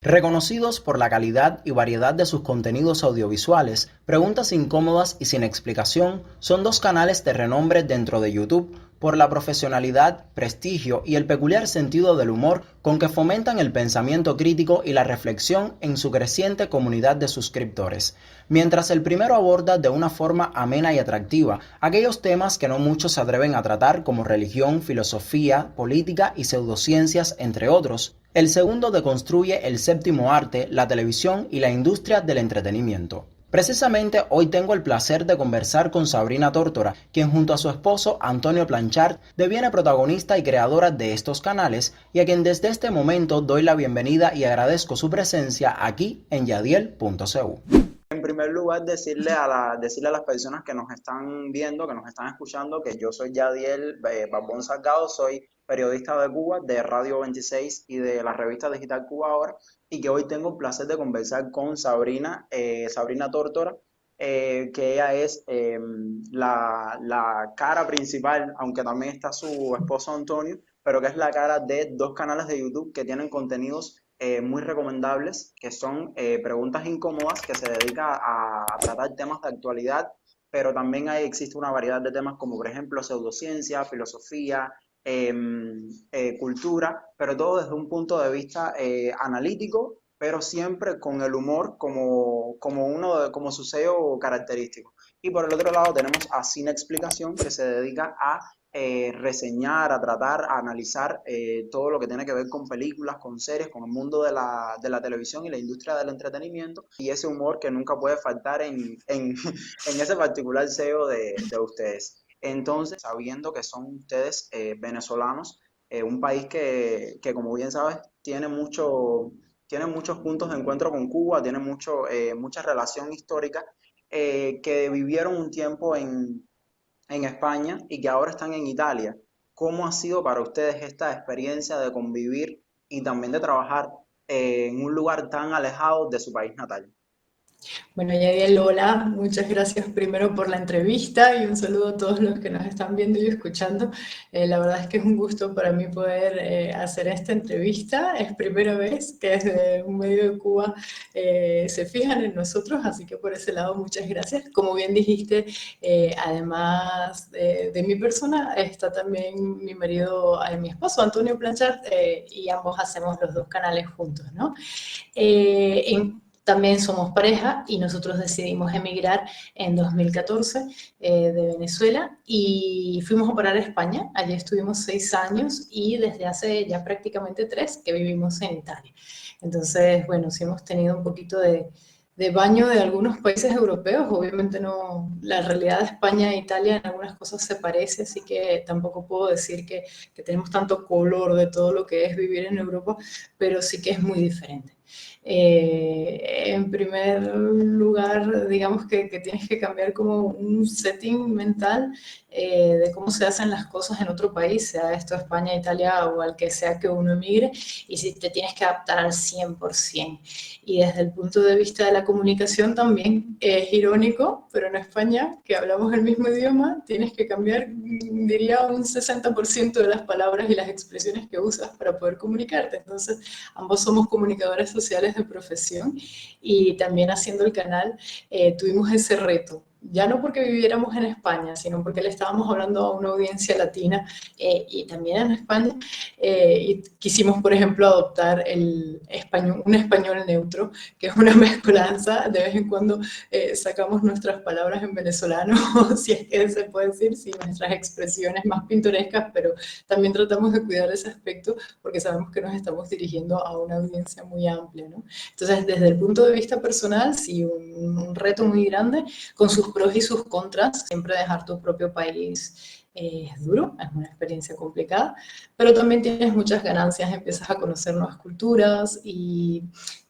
Reconocidos por la calidad y variedad de sus contenidos audiovisuales, Preguntas Incómodas y Sin Explicación son dos canales de renombre dentro de YouTube por la profesionalidad, prestigio y el peculiar sentido del humor con que fomentan el pensamiento crítico y la reflexión en su creciente comunidad de suscriptores. Mientras el primero aborda de una forma amena y atractiva aquellos temas que no muchos se atreven a tratar como religión, filosofía, política y pseudociencias, entre otros, el segundo deconstruye el séptimo arte, la televisión y la industria del entretenimiento. Precisamente hoy tengo el placer de conversar con Sabrina Tórtora, quien junto a su esposo Antonio Planchard deviene protagonista y creadora de estos canales y a quien desde este momento doy la bienvenida y agradezco su presencia aquí en yadiel.cu. En primer lugar, decirle a las personas que nos están viendo, que nos están escuchando, que yo soy Yadiel Barbón Salgado, soy periodista de Cuba, de Radio 26 y de la revista digital Cuba Ahora, y que hoy tengo el placer de conversar con Sabrina Tórtora, que ella es la cara principal, aunque también está su esposo Antonio, pero que es la cara de dos canales de YouTube que tienen contenidos muy recomendables, que son Preguntas Incómodas, que se dedica a tratar temas de actualidad, pero también existe una variedad de temas como por ejemplo pseudociencia, filosofía, cultura, pero todo desde un punto de vista analítico, pero siempre con el humor como su sello característico. Y por el otro lado tenemos a Sin Explicación, que se dedica a reseñar, a tratar, a analizar todo lo que tiene que ver con películas, con series, con el mundo de la televisión y la industria del entretenimiento y ese humor que nunca puede faltar en ese particular sello de ustedes. Entonces, sabiendo que son ustedes venezolanos, un país que, como bien sabes, tiene muchos puntos de encuentro con Cuba, tiene mucha relación histórica, que vivieron un tiempo en España y que ahora están en Italia. ¿Cómo ha sido para ustedes esta experiencia de convivir y también de trabajar en un lugar tan alejado de su país natal? Bueno, Yadiel, hola, muchas gracias primero por la entrevista y un saludo a todos los que nos están viendo y escuchando. La verdad es que es un gusto para mí poder hacer esta entrevista. Es primera vez que desde un medio de Cuba se fijan en nosotros, así que por ese lado muchas gracias. Como bien dijiste, además de mi persona, está también mi marido, mi esposo Antonio Planchard, y ambos hacemos los dos canales juntos, ¿no? También somos pareja y nosotros decidimos emigrar en 2014 de Venezuela y fuimos a parar a España. Allí estuvimos 6 años y desde hace ya prácticamente 3 que vivimos en Italia. Entonces, bueno, sí hemos tenido un poquito de baño de algunos países europeos. Obviamente no, la realidad de España e Italia en algunas cosas se parece, así que tampoco puedo decir que tenemos tanto color de todo lo que es vivir en Europa, pero sí que es muy diferente. En primer lugar, digamos que tienes que cambiar como un setting mental de cómo se hacen las cosas en otro país, sea esto España, Italia o al que sea que uno emigre, y si te tienes que adaptar al 100%. Y desde el punto de vista de la comunicación también es irónico, pero en España, que hablamos el mismo idioma, tienes que cambiar, diría, un 60% de las palabras y las expresiones que usas para poder comunicarte. Entonces, ambos somos comunicadores sociales de profesión y también haciendo el canal tuvimos ese reto. Ya no porque viviéramos en España, sino porque le estábamos hablando a una audiencia latina y también en España. Y quisimos, por ejemplo, adoptar un español neutro, que es una mezcolanza. De vez en cuando sacamos nuestras palabras en venezolano, si es que se puede decir, sí, nuestras expresiones más pintorescas, pero también tratamos de cuidar ese aspecto porque sabemos que nos estamos dirigiendo a una audiencia muy amplia, ¿no? Entonces, desde el punto de vista personal, sí, un reto muy grande, con sus pros y sus contras. Siempre dejar tu propio país es duro, es una experiencia complicada, pero también tienes muchas ganancias, empiezas a conocer nuevas culturas y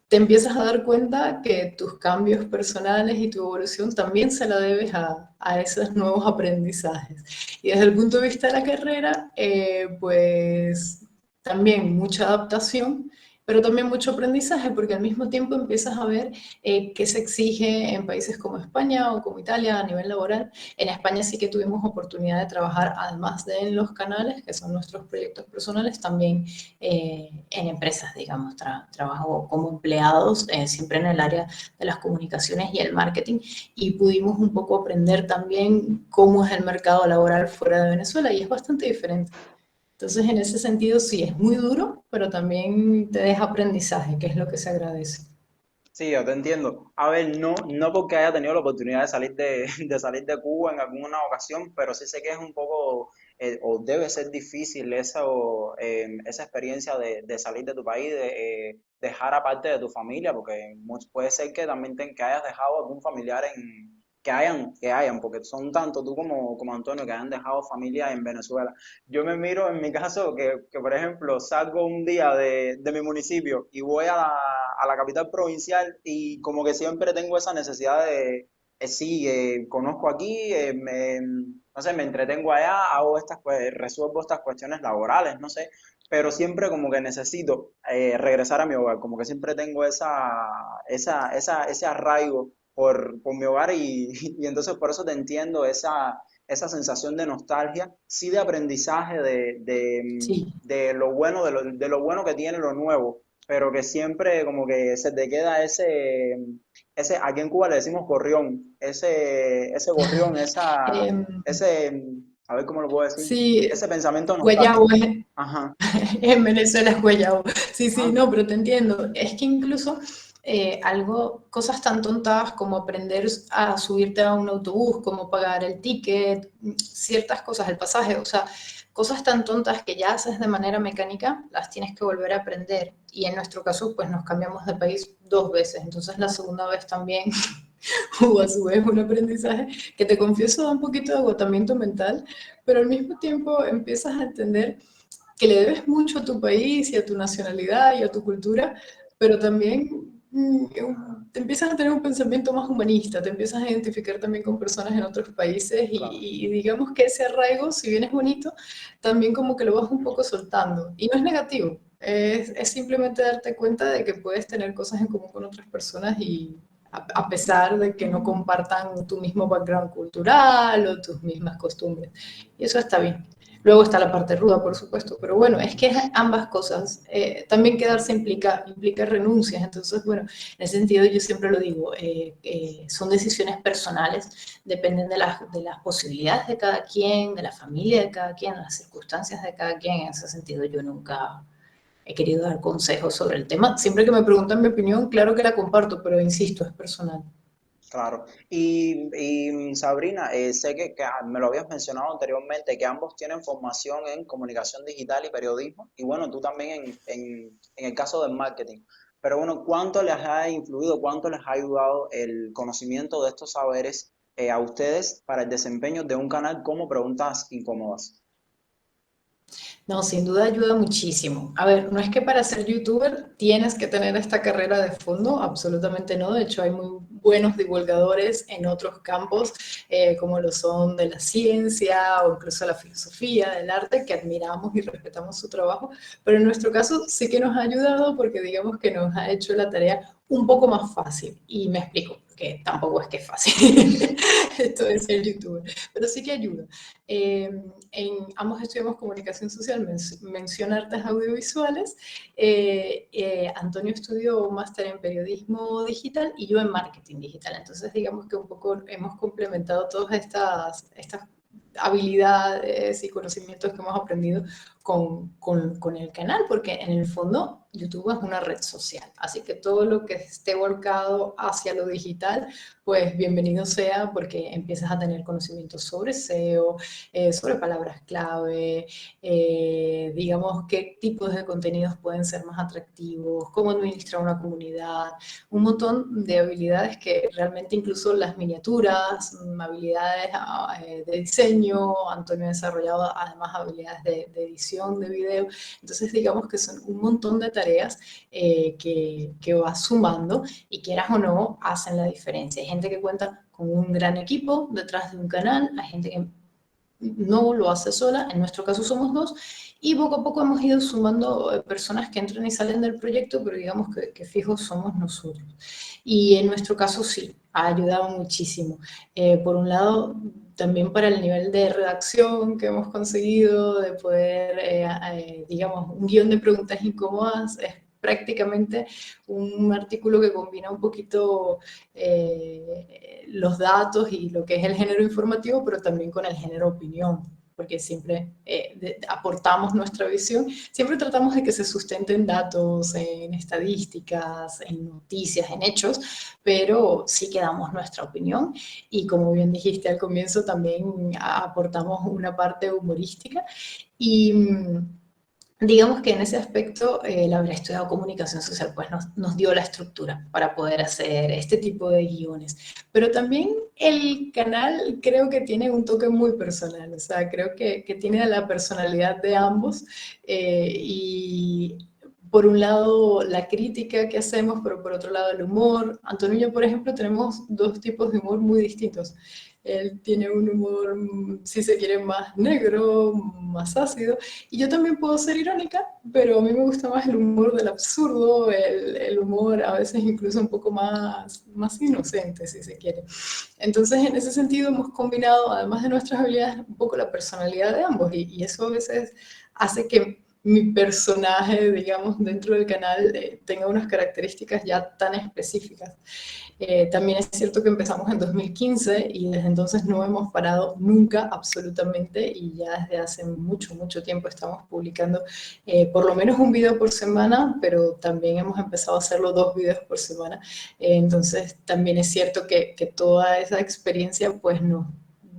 te empiezas a dar cuenta que tus cambios personales y tu evolución también se la debes a esos nuevos aprendizajes. Y desde el punto de vista de la carrera, pues también mucha adaptación, pero también mucho aprendizaje, porque al mismo tiempo empiezas a ver qué se exige en países como España o como Italia a nivel laboral. En España sí que tuvimos oportunidad de trabajar, además de en los canales, que son nuestros proyectos personales, también en empresas, digamos, trabajo como empleados, siempre en el área de las comunicaciones y el marketing, y pudimos un poco aprender también cómo es el mercado laboral fuera de Venezuela, y es bastante diferente. Entonces, en ese sentido, sí, es muy duro, pero también te deja aprendizaje, que es lo que se agradece. Sí, yo te entiendo. A ver, no porque haya tenido la oportunidad de salir de salir de Cuba en alguna ocasión, pero sí sé que es un poco, o debe ser difícil esa experiencia de salir de tu país, de dejar aparte de tu familia, porque puede ser que también que hayas dejado algún familiar que hayan, porque son tanto tú como Antonio que hayan dejado familia en Venezuela. Yo me miro en mi caso que por ejemplo, salgo un día de mi municipio y voy a la capital provincial y como que siempre tengo esa necesidad sí, conozco aquí, no sé, me entretengo allá, resuelvo estas cuestiones laborales, no sé, pero siempre como que necesito regresar a mi hogar, como que siempre tengo ese arraigo por mi hogar y entonces por eso te entiendo esa sensación de nostalgia, sí de aprendizaje Sí, de lo bueno, de lo bueno que tiene lo nuevo, pero que siempre como que se te queda aquí en Cuba le decimos gorrión, ese gorrión, em, a ver cómo lo puedo decir, sí, ese pensamiento Guayabo, nostálgico. Ajá, en Venezuela es Guayabo. Sí, sí, ajá, no, pero te entiendo. Es que incluso cosas tan tontas como aprender a subirte a un autobús, como pagar el ticket, ciertas cosas, el pasaje, o sea, cosas tan tontas que ya haces de manera mecánica, las tienes que volver a aprender. Y en nuestro caso, pues nos cambiamos de país 2 veces. Entonces la segunda vez también hubo a su vez un aprendizaje que te confieso da un poquito de agotamiento mental, pero al mismo tiempo empiezas a entender que le debes mucho a tu país y a tu nacionalidad y a tu cultura, pero también te empiezas a tener un pensamiento más humanista, te empiezas a identificar también con personas en otros países claro. y digamos que ese arraigo, si bien es bonito, también como que lo vas un poco soltando. Y no es negativo, es simplemente darte cuenta de que puedes tener cosas en común con otras personas y a pesar de que no compartan tu mismo background cultural o tus mismas costumbres. Y eso está bien. Luego está la parte ruda, por supuesto, pero bueno, es que es ambas cosas. También quedarse implica renuncias, entonces, bueno, en ese sentido yo siempre lo digo, son decisiones personales, dependen de las posibilidades de cada quien, de la familia de cada quien, de las circunstancias de cada quien. En ese sentido yo nunca he querido dar consejos sobre el tema. Siempre que me preguntan mi opinión, claro que la comparto, pero insisto, es personal. Claro. Y Sabrina, sé que me lo habías mencionado anteriormente, que ambos tienen formación en comunicación digital y periodismo, y bueno, tú también en el caso del marketing. Pero bueno, ¿cuánto les ha influido, cuánto les ha ayudado el conocimiento de estos saberes a ustedes para el desempeño de un canal como Preguntas Incómodas? No, sin duda ayuda muchísimo. A ver, no es que para ser youtuber tienes que tener esta carrera de fondo, absolutamente no. De hecho, hay muy buenos divulgadores en otros campos, como lo son de la ciencia o incluso la filosofía, del arte, que admiramos y respetamos su trabajo. Pero en nuestro caso sí que nos ha ayudado porque digamos que nos ha hecho la tarea un poco más fácil. Y me explico, que tampoco es que es fácil esto de ser youtuber, pero sí que ayuda. Eh, ambos estudiamos comunicación social, mención artes audiovisuales. Antonio estudió un máster en periodismo digital y yo en marketing digital. Entonces, digamos que un poco hemos complementado todas estas habilidades y conocimientos que hemos aprendido con el canal, porque en el fondo YouTube es una red social, así que todo lo que esté volcado hacia lo digital, pues bienvenido sea porque empiezas a tener conocimientos sobre SEO, sobre palabras clave, digamos qué tipos de contenidos pueden ser más atractivos, cómo administrar una comunidad, un montón de habilidades que realmente incluso las miniaturas, habilidades de diseño, Antonio ha desarrollado además habilidades de edición de video, entonces digamos que son un montón de tareas que vas sumando y quieras o no hacen la diferencia. Hay gente que cuenta con un gran equipo detrás de un canal, hay gente que no lo hace sola, en nuestro caso somos dos, y poco a poco hemos ido sumando personas que entran y salen del proyecto, pero digamos que fijos somos nosotros. Y en nuestro caso sí, ha ayudado muchísimo. Por un lado, también para el nivel de redacción que hemos conseguido, de poder, digamos, un guión de preguntas incómodas, es prácticamente un artículo que combina un poquito los datos y lo que es el género informativo, pero también con el género opinión, porque siempre aportamos nuestra visión, siempre tratamos de que se sustenten datos, en estadísticas, en noticias, en hechos, pero sí que damos nuestra opinión y como bien dijiste al comienzo, también aportamos una parte humorística y digamos que en ese aspecto, el haber estudiado comunicación social pues nos dio la estructura para poder hacer este tipo de guiones. Pero también el canal creo que tiene un toque muy personal, o sea, creo que tiene la personalidad de ambos y por un lado la crítica que hacemos, pero por otro lado el humor. Antonio y yo, por ejemplo, tenemos dos tipos de humor muy distintos. Él tiene un humor, si se quiere, más negro, más ácido, y yo también puedo ser irónica, pero a mí me gusta más el humor del absurdo, el humor a veces incluso un poco más inocente, si se quiere. Entonces, en ese sentido, hemos combinado, además de nuestras habilidades, un poco la personalidad de ambos, y eso a veces hace que mi personaje, digamos, dentro del canal tenga unas características ya tan específicas. También es cierto que empezamos en 2015 y desde entonces no hemos parado nunca, absolutamente, y ya desde hace mucho, mucho tiempo estamos publicando por lo menos un video por semana, pero también hemos empezado a hacerlo 2 videos por semana. Entonces también es cierto que toda esa experiencia pues nos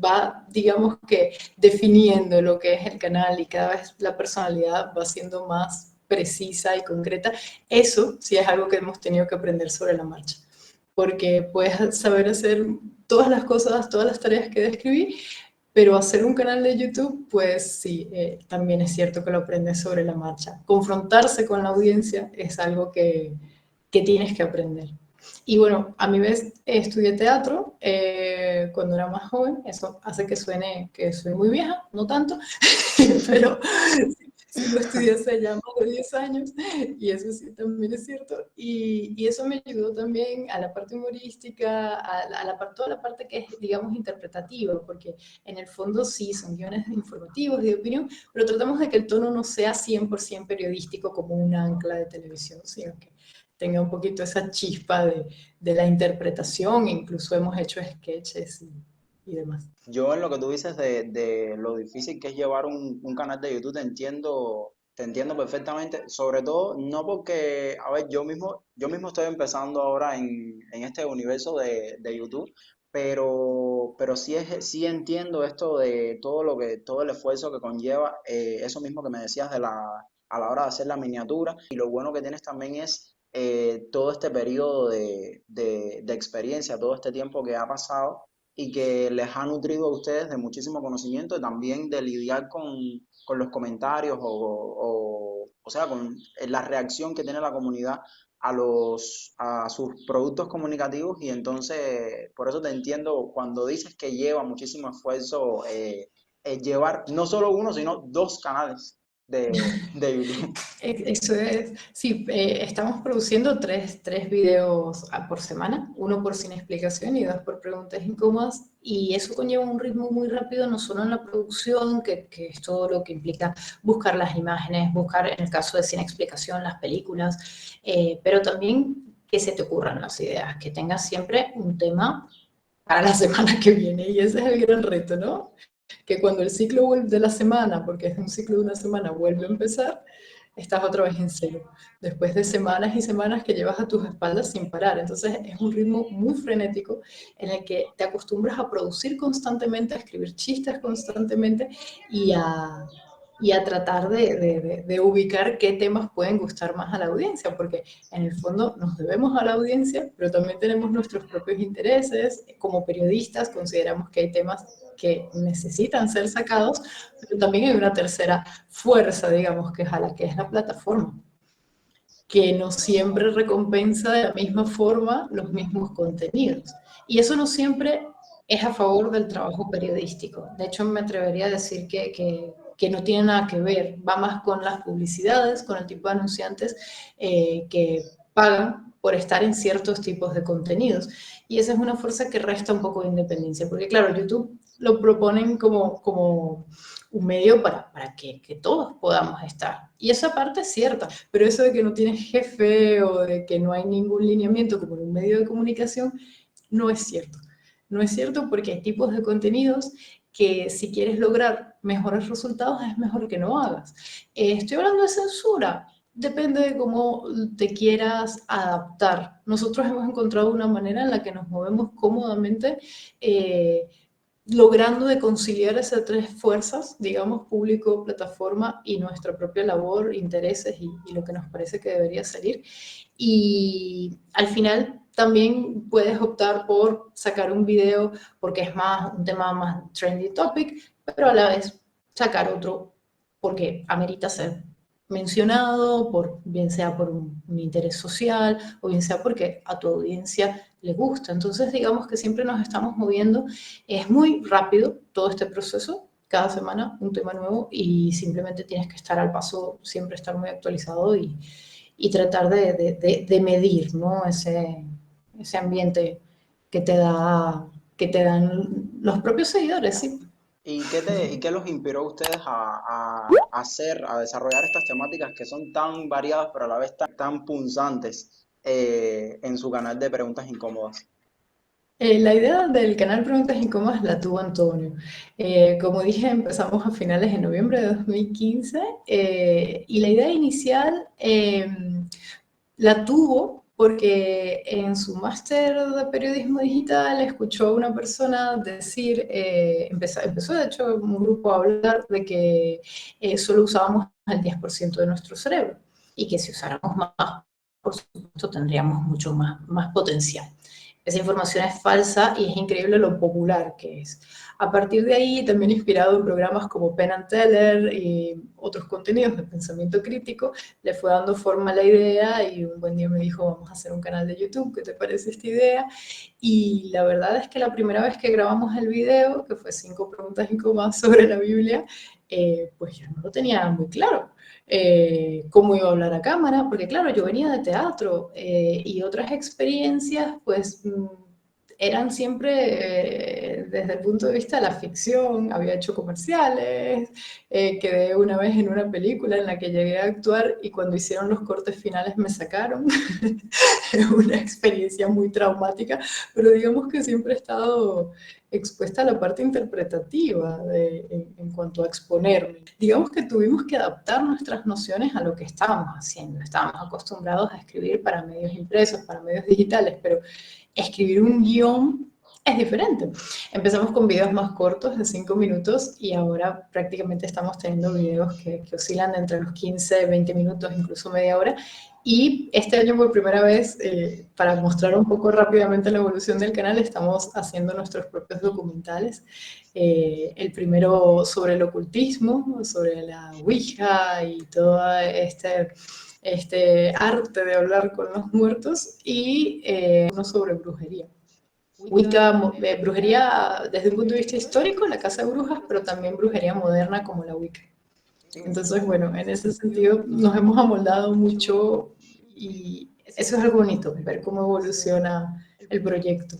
va, digamos que, definiendo lo que es el canal y cada vez la personalidad va siendo más precisa y concreta. Eso sí es algo que hemos tenido que aprender sobre la marcha, porque puedes saber hacer todas las cosas, todas las tareas que describí, pero hacer un canal de YouTube, pues sí, también es cierto que lo aprendes sobre la marcha. Confrontarse con la audiencia es algo que tienes que aprender. Y bueno, a mi vez estudié teatro cuando era más joven, eso hace que suene que soy muy vieja, no tanto, pero sí lo estudié hace ya más de 10 años y eso sí también es cierto. Y eso me ayudó también a la parte humorística, toda la parte que es, digamos, interpretativa, porque en el fondo sí son guiones informativos, de opinión, pero tratamos de que el tono no sea 100% periodístico como un ancla de televisión, sino que tenga un poquito esa chispa de la interpretación, incluso hemos hecho sketches y demás. Yo en lo que tú dices de lo difícil que es llevar un canal de YouTube, te entiendo perfectamente, sobre todo no porque, a ver, yo mismo estoy empezando ahora en este universo de YouTube, pero sí, sí entiendo esto de todo el esfuerzo que conlleva, eso mismo que me decías a la hora de hacer la miniatura, y lo bueno que tienes también es todo este periodo de experiencia, todo este tiempo que ha pasado y que les ha nutrido a ustedes de muchísimo conocimiento y también de lidiar con los comentarios o sea, con la reacción que tiene la comunidad a sus productos comunicativos y entonces por eso te entiendo cuando dices que lleva muchísimo esfuerzo llevar no solo uno, sino dos canales de YouTube. Eso es, sí, estamos produciendo tres videos por semana, uno por sin explicación y dos por preguntas incómodas, y eso conlleva un ritmo muy rápido, no solo en la producción, que es todo lo que implica buscar las imágenes, buscar en el caso de sin explicación las películas, pero también que se te ocurran las ideas, que tengas siempre un tema para la semana que viene, y ese es el gran reto, ¿no? Que cuando el ciclo de la semana, porque es un ciclo de una semana, vuelve a empezar, estás otra vez en cero, después de semanas y semanas que llevas a tus espaldas sin parar. Entonces es un ritmo muy frenético en el que te acostumbras a producir constantemente, a escribir chistes constantemente y a tratar de ubicar qué temas pueden gustar más a la audiencia, porque en el fondo nos debemos a la audiencia, pero también tenemos nuestros propios intereses. Como periodistas consideramos que hay temas que necesitan ser sacados, pero también hay una tercera fuerza, digamos, que es la plataforma, que no siempre recompensa de la misma forma los mismos contenidos. Y eso no siempre es a favor del trabajo periodístico. De hecho, me atrevería a decir que no tiene nada que ver, va más con las publicidades, con el tipo de anunciantes que pagan por estar en ciertos tipos de contenidos. Y esa es una fuerza que resta un poco de independencia, porque claro, YouTube lo proponen como un medio para que todos podamos estar. Y esa parte es cierta, pero eso de que no tienes jefe o de que no hay ningún lineamiento como en un medio de comunicación, no es cierto. No es cierto porque hay tipos de contenidos que si quieres lograr mejores resultados es mejor que no hagas. Estoy hablando de censura. Depende de cómo te quieras adaptar. Nosotros hemos encontrado una manera en la que nos movemos cómodamente, logrando de conciliar esas tres fuerzas, digamos, público, plataforma y nuestra propia labor, intereses y lo que nos parece que debería salir. Y al final también puedes optar por sacar un video porque es más un tema más trendy topic, pero a la vez sacar otro porque amerita ser mencionado, bien sea por un interés social o bien sea porque a tu audiencia le gusta. Entonces, digamos que siempre nos estamos moviendo. Es muy rápido todo este proceso. Cada semana un tema nuevo y simplemente tienes que estar al paso, siempre estar muy actualizado y tratar de medir, ¿no? Ese ambiente que que te dan los propios seguidores, sí. ¿Y qué los inspiró a ustedes a hacer, a desarrollar estas temáticas que son tan variadas pero a la vez tan punzantes en su canal de preguntas incómodas? La idea del canal Preguntas Incómodas la tuvo Antonio. Como dije, empezamos a finales de noviembre de 2015 y la idea inicial la tuvo porque en su máster de periodismo digital escuchó a una persona decir, empezó de hecho un grupo a hablar de que solo usábamos el 10% de nuestro cerebro y que si usáramos más, por supuesto, tendríamos mucho más potencial. Esa información es falsa y es increíble lo popular que es. A partir de ahí, también inspirado en programas como Penn and Teller y otros contenidos de pensamiento crítico, le fue dando forma a la idea y un buen día me dijo, vamos a hacer un canal de YouTube, ¿qué te parece esta idea? Y la verdad es que la primera vez que grabamos el video, que fue 5 preguntas incómodas sobre la Biblia, pues yo no lo tenía muy claro. Cómo iba a hablar a cámara, porque claro, yo venía de teatro y otras experiencias, pues eran siempre desde el punto de vista de la ficción, había hecho comerciales, quedé una vez en una película en la que llegué a actuar y cuando hicieron los cortes finales me sacaron. Una experiencia muy traumática, pero digamos que siempre he estado expuesta a la parte interpretativa en cuanto a exponerme. Digamos que tuvimos que adaptar nuestras nociones a lo que estábamos haciendo. Estábamos acostumbrados a escribir para medios impresos, para medios digitales, pero escribir un guión es diferente. Empezamos con videos más cortos de 5 minutos y ahora prácticamente estamos teniendo videos que oscilan entre los 15, 20 minutos, incluso media hora. Y este año por primera vez, para mostrar un poco rápidamente la evolución del canal, estamos haciendo nuestros propios documentales. El primero sobre el ocultismo, sobre la Ouija y todo este arte de hablar con los muertos y uno sobre brujería. Wicca, brujería desde un punto de vista histórico, la casa de brujas, pero también brujería moderna como la Wicca. Entonces, bueno, en ese sentido nos hemos amoldado mucho y eso es algo bonito, ver cómo evoluciona el proyecto.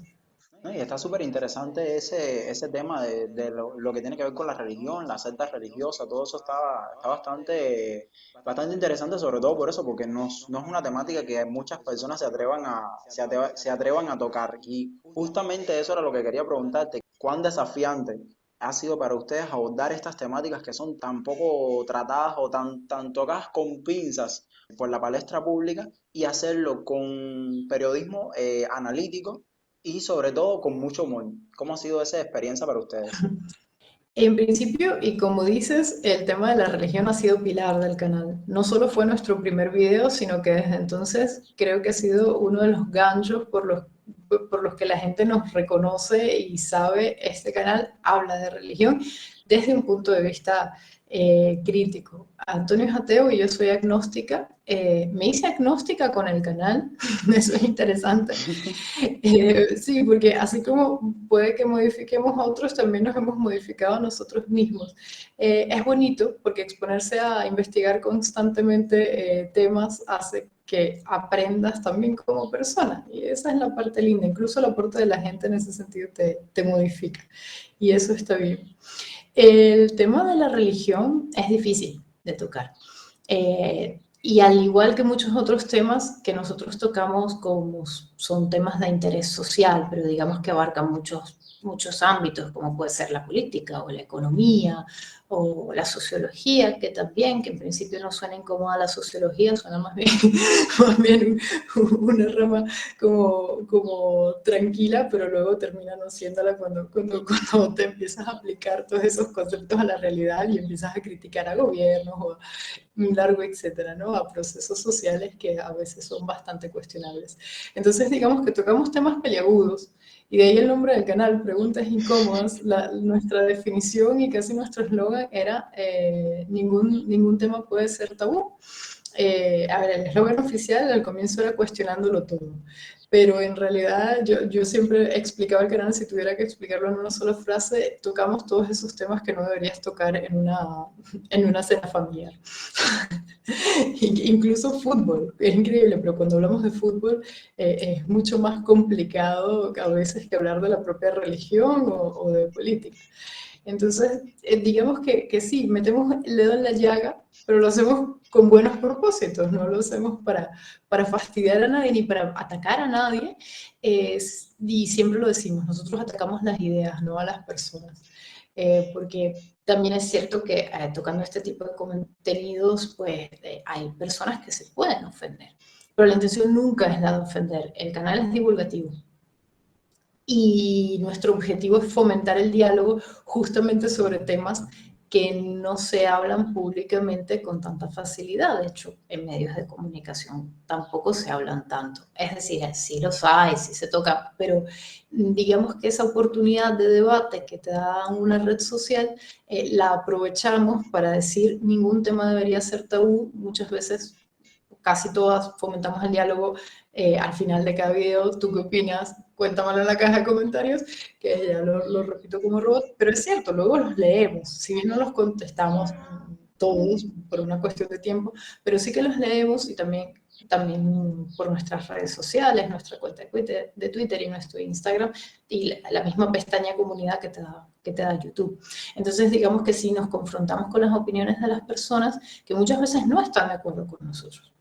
No, y está súper interesante ese tema de lo que tiene que ver con la religión, la secta religiosa, todo eso está bastante interesante, sobre todo por eso, porque no es una temática que muchas personas se atrevan a tocar. Y justamente eso era lo que quería preguntarte, ¿cuán desafiante ha sido para ustedes abordar estas temáticas que son tan poco tratadas o tan tocadas con pinzas por la palestra pública y hacerlo con periodismo analítico? Y sobre todo con mucho humor. ¿Cómo ha sido esa experiencia para ustedes? En principio, y como dices, el tema de la religión ha sido pilar del canal. No solo fue nuestro primer video, sino que desde entonces creo que ha sido uno de los ganchos por los que la gente nos reconoce y sabe, este canal habla de religión desde un punto de vista crítico. Antonio es ateo y yo soy agnóstica. Me hice agnóstica con el canal, eso es interesante. Sí, porque así como puede que modifiquemos a otros, también nos hemos modificado a nosotros mismos. Es bonito porque exponerse a investigar constantemente temas hace que aprendas también como persona, y esa es la parte linda. Incluso el aporte de la gente en ese sentido te modifica, y eso está bien. El tema de la religión es difícil de tocar. Y al igual que muchos otros temas que nosotros tocamos, como son temas de interés social, pero digamos que abarcan muchos ámbitos, como puede ser la política o la economía o la sociología, que también, que en principio no suena incómoda la sociología, suena más bien, más bien una rama como tranquila, pero luego termina no siéndola cuando te empiezas a aplicar todos esos conceptos a la realidad y empiezas a criticar a gobiernos o un largo etcétera, ¿no? A procesos sociales que a veces son bastante cuestionables. Entonces, digamos que tocamos temas peliagudos, y de ahí el nombre del canal, Preguntas Incómodas. Nuestra definición y casi nuestro eslogan era ningún tema puede ser tabú. A ver, el eslogan oficial al comienzo era cuestionándolo todo, pero en realidad yo siempre explicaba el canal, si tuviera que explicarlo en una sola frase, tocamos todos esos temas que no deberías tocar en una cena familiar. Incluso fútbol, es increíble, pero cuando hablamos de fútbol es mucho más complicado a veces que hablar de la propia religión o de política. Entonces, digamos que sí, metemos el dedo en la llaga, pero lo hacemos con buenos propósitos, no lo hacemos para fastidiar a nadie ni para atacar a nadie, y siempre lo decimos, nosotros atacamos las ideas, no a las personas, porque también es cierto que tocando este tipo de contenidos, pues hay personas que se pueden ofender, pero la intención nunca es la de ofender, el canal es divulgativo. Y nuestro objetivo es fomentar el diálogo justamente sobre temas que no se hablan públicamente con tanta facilidad. De hecho, en medios de comunicación tampoco se hablan tanto. Es decir, sí los hay, sí se toca, pero digamos que esa oportunidad de debate que te da una red social, la aprovechamos para decir ningún tema debería ser tabú. Muchas veces, casi todas, fomentamos el diálogo al final de cada video. ¿Tú qué opinas? Cuéntamelo en la caja de comentarios, que ya lo repito como robot, pero es cierto, luego los leemos, si bien no los contestamos todos por una cuestión de tiempo, pero sí que los leemos, y también por nuestras redes sociales, nuestra cuenta de Twitter y nuestro Instagram, y la misma pestaña comunidad que te da YouTube. Entonces, digamos que sí nos confrontamos con las opiniones de las personas que muchas veces no están de acuerdo con nosotros.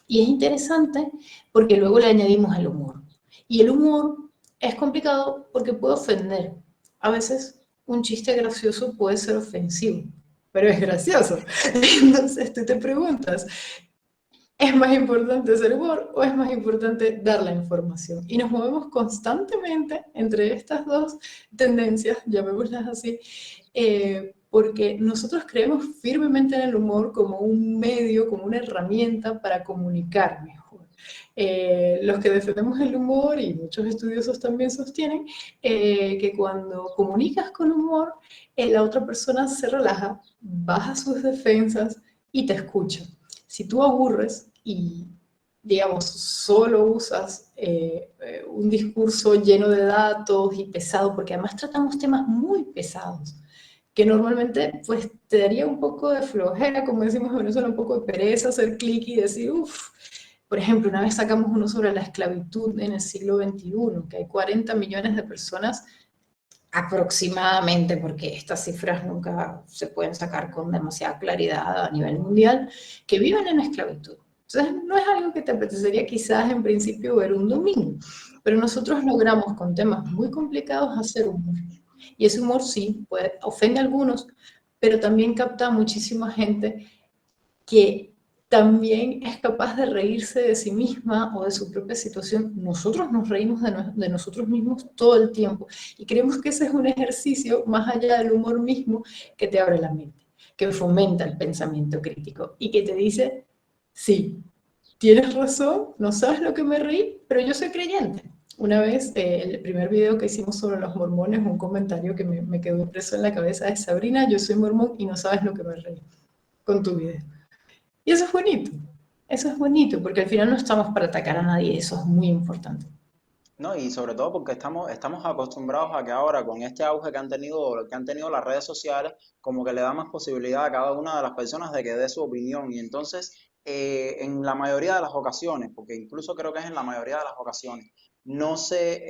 Y es interesante porque luego le añadimos el humor. Y el humor es complicado porque puede ofender. A veces un chiste gracioso puede ser ofensivo, pero es gracioso. Entonces tú te preguntas, ¿es más importante hacer humor o es más importante dar la información? Y nos movemos constantemente entre estas dos tendencias, llamémoslas así, porque nosotros creemos firmemente en el humor como un medio, como una herramienta para comunicar mejor. Los que defendemos el humor, y muchos estudiosos también sostienen, que cuando comunicas con humor, la otra persona se relaja, baja sus defensas y te escucha. Si tú aburres y, digamos, solo usas un discurso lleno de datos y pesado, porque además tratamos temas muy pesados, que normalmente pues te daría un poco de flojera, como decimos en Venezuela, un poco de pereza hacer clic y decir, uff. Por ejemplo, una vez sacamos uno sobre la esclavitud en el siglo XXI, que hay 40 millones de personas aproximadamente, porque estas cifras nunca se pueden sacar con demasiada claridad a nivel mundial, que viven en esclavitud. Entonces, no es algo que te apetecería quizás en principio ver un domingo, pero nosotros logramos con temas muy complicados hacer humor. Y ese humor sí, ofende a algunos, pero también capta a muchísima gente que también es capaz de reírse de sí misma o de su propia situación. Nosotros nos reímos de nosotros mismos todo el tiempo, y creemos que ese es un ejercicio, más allá del humor mismo, que te abre la mente, que fomenta el pensamiento crítico y que te dice, sí, tienes razón, no sabes lo que me reí, pero yo soy creyente. Una vez, el primer video que hicimos sobre los mormones, un comentario que me quedó impreso en la cabeza es: Sabrina, yo soy mormón y no sabes lo que me reí con tu video. Y eso es bonito, porque al final no estamos para atacar a nadie, eso es muy importante. No, y sobre todo porque estamos acostumbrados a que ahora con este auge que han tenido las redes sociales, como que le da más posibilidad a cada una de las personas de que dé su opinión. Y entonces, en la mayoría de las ocasiones, porque incluso creo que es en la mayoría de las ocasiones, no se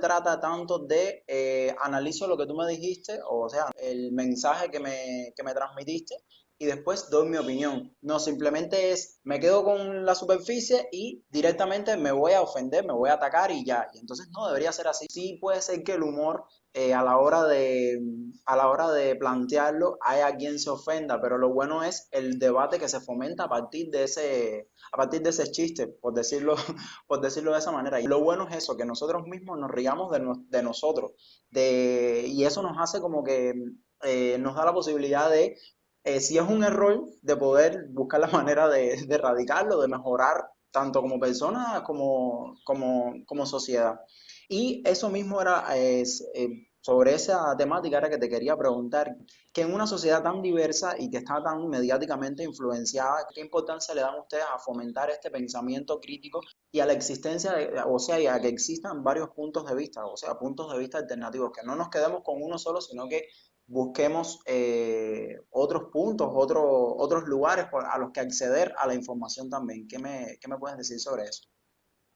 trata tanto de analizo lo que tú me dijiste, o sea, el mensaje que me transmitiste, y después doy mi opinión. No, simplemente es, me quedo con la superficie y directamente me voy a ofender, me voy a atacar y ya. Y entonces no debería ser así. Sí puede ser que el humor a la hora de plantearlo haya quien se ofenda, pero lo bueno es el debate que se fomenta a partir de ese chiste, por decirlo, por decirlo de esa manera. Y lo bueno es eso, que nosotros mismos nos riamos de nosotros. Y eso nos hace como que nos da la posibilidad de si es un error, de poder buscar la manera de erradicarlo, de mejorar tanto como persona como sociedad. Y eso mismo sobre esa temática era que te quería preguntar, que en una sociedad tan diversa y que está tan mediáticamente influenciada, ¿qué importancia le dan ustedes a fomentar este pensamiento crítico y a la existencia, o sea, y a que existan varios puntos de vista, o sea, puntos de vista alternativos, que no nos quedemos con uno solo, sino que busquemos otros puntos, otros lugares a los que acceder a la información también? Qué me puedes decir sobre eso?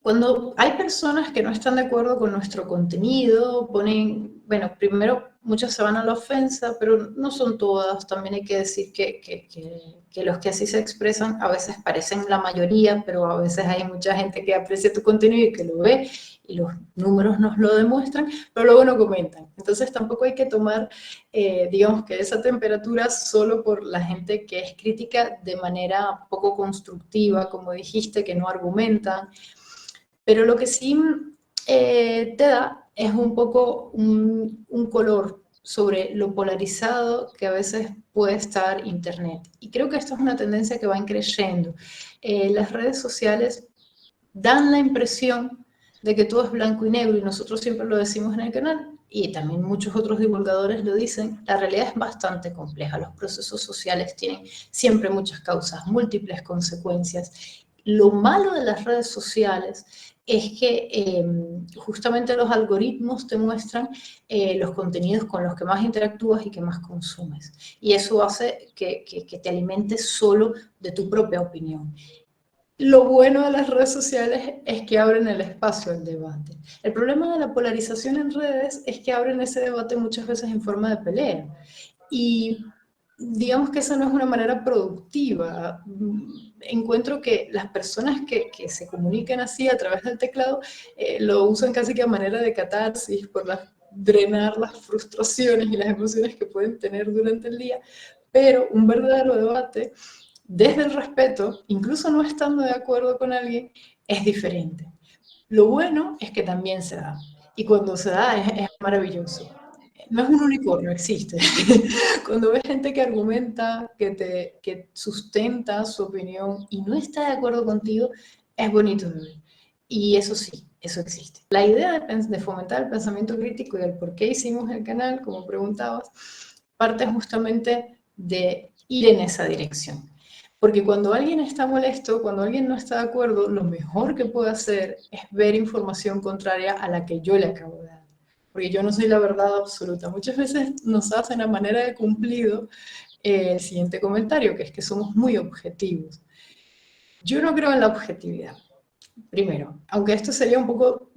Cuando hay personas que no están de acuerdo con nuestro contenido, ponen, bueno, primero muchas se van a la ofensa, pero no son todas. También hay que decir que los que así se expresan a veces parecen la mayoría, pero a veces hay mucha gente que aprecia tu contenido y que lo ve, y los números nos lo demuestran, pero luego no comentan. Entonces tampoco hay que tomar, digamos, que esa temperatura solo por la gente que es crítica de manera poco constructiva, como dijiste, que no argumentan. Pero lo que sí te da es un poco un color sobre lo polarizado que a veces puede estar Internet. Y creo que esto es una tendencia que va creciendo. Las redes sociales dan la impresión de que todo es blanco y negro, y nosotros siempre lo decimos en el canal, y también muchos otros divulgadores lo dicen. La realidad es bastante compleja. Los procesos sociales tienen siempre muchas causas, múltiples consecuencias. Lo malo de las redes sociales es que justamente los algoritmos te muestran los contenidos con los que más interactúas y que más consumes. Y eso hace que te alimentes solo de tu propia opinión. Lo bueno de las redes sociales es que abren el espacio al debate. El problema de la polarización en redes es que abren ese debate muchas veces en forma de pelea. Y digamos que esa no es una manera productiva. Encuentro que las personas que se comunican así a través del teclado lo usan casi que a manera de catarsis, drenar las frustraciones y las emociones que pueden tener durante el día, pero un verdadero debate desde el respeto, incluso no estando de acuerdo con alguien, es diferente. Lo bueno es que también se da, y cuando se da es maravilloso. No es un unicornio, existe. Cuando ves gente que argumenta, que sustenta su opinión y no está de acuerdo contigo, es bonito de ver. Y eso sí, eso existe. La idea de fomentar el pensamiento crítico y el por qué hicimos el canal, como preguntabas, parte justamente de ir en esa dirección. Porque cuando alguien está molesto, cuando alguien no está de acuerdo, lo mejor que puede hacer es ver información contraria a la que yo le acabo de dar. Porque yo no soy la verdad absoluta. Muchas veces nos hacen a manera de cumplido el siguiente comentario, que es que somos muy objetivos. Yo no creo en la objetividad. Primero, aunque esto sería un poco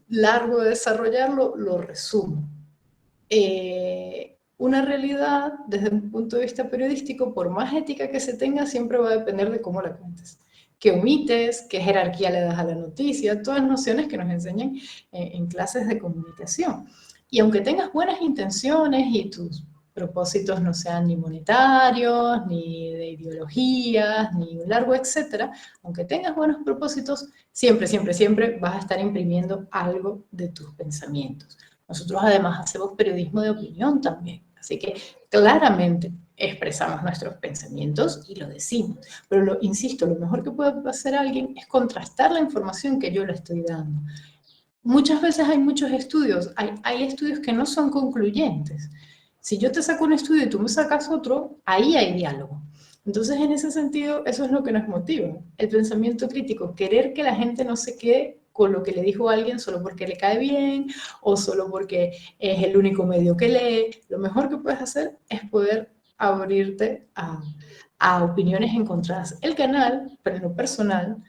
largo de desarrollarlo, lo resumo. Una realidad, desde un punto de vista periodístico, por más ética que se tenga, siempre va a depender de cómo la cuentes. ¿Qué omites? ¿Qué jerarquía le das a la noticia? Todas nociones que nos enseñan en clases de comunicación. Y aunque tengas buenas intenciones y tus propósitos no sean ni monetarios, ni de ideologías, ni un largo etcétera, aunque tengas buenos propósitos, siempre, siempre, siempre vas a estar imprimiendo algo de tus pensamientos. Nosotros además hacemos periodismo de opinión también, así que claramente expresamos nuestros pensamientos y lo decimos. Pero, insisto, lo mejor que puede hacer alguien es contrastar la información que yo le estoy dando. Muchas veces hay muchos estudios, hay estudios que no son concluyentes. Si yo te saco un estudio y tú me sacas otro, ahí hay diálogo. Entonces, en ese sentido, eso es lo que nos motiva, el pensamiento crítico, querer que la gente no se quede con lo que le dijo alguien solo porque le cae bien o solo porque es el único medio que lee. Lo mejor que puedes hacer es poder abrirte a opiniones encontradas. El canal, pero en lo personal,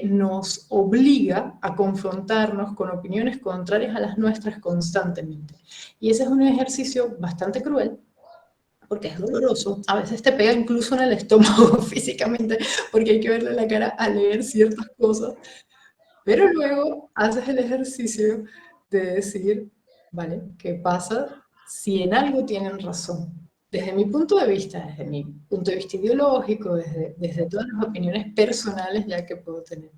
nos obliga a confrontarnos con opiniones contrarias a las nuestras constantemente. Y ese es un ejercicio bastante cruel, porque es doloroso, a veces te pega incluso en el estómago físicamente, porque hay que verle la cara a leer ciertas cosas, pero luego haces el ejercicio de decir, vale, ¿qué pasa si en algo tienen razón? Desde mi punto de vista, desde mi punto de vista ideológico, desde todas las opiniones personales ya que puedo tener.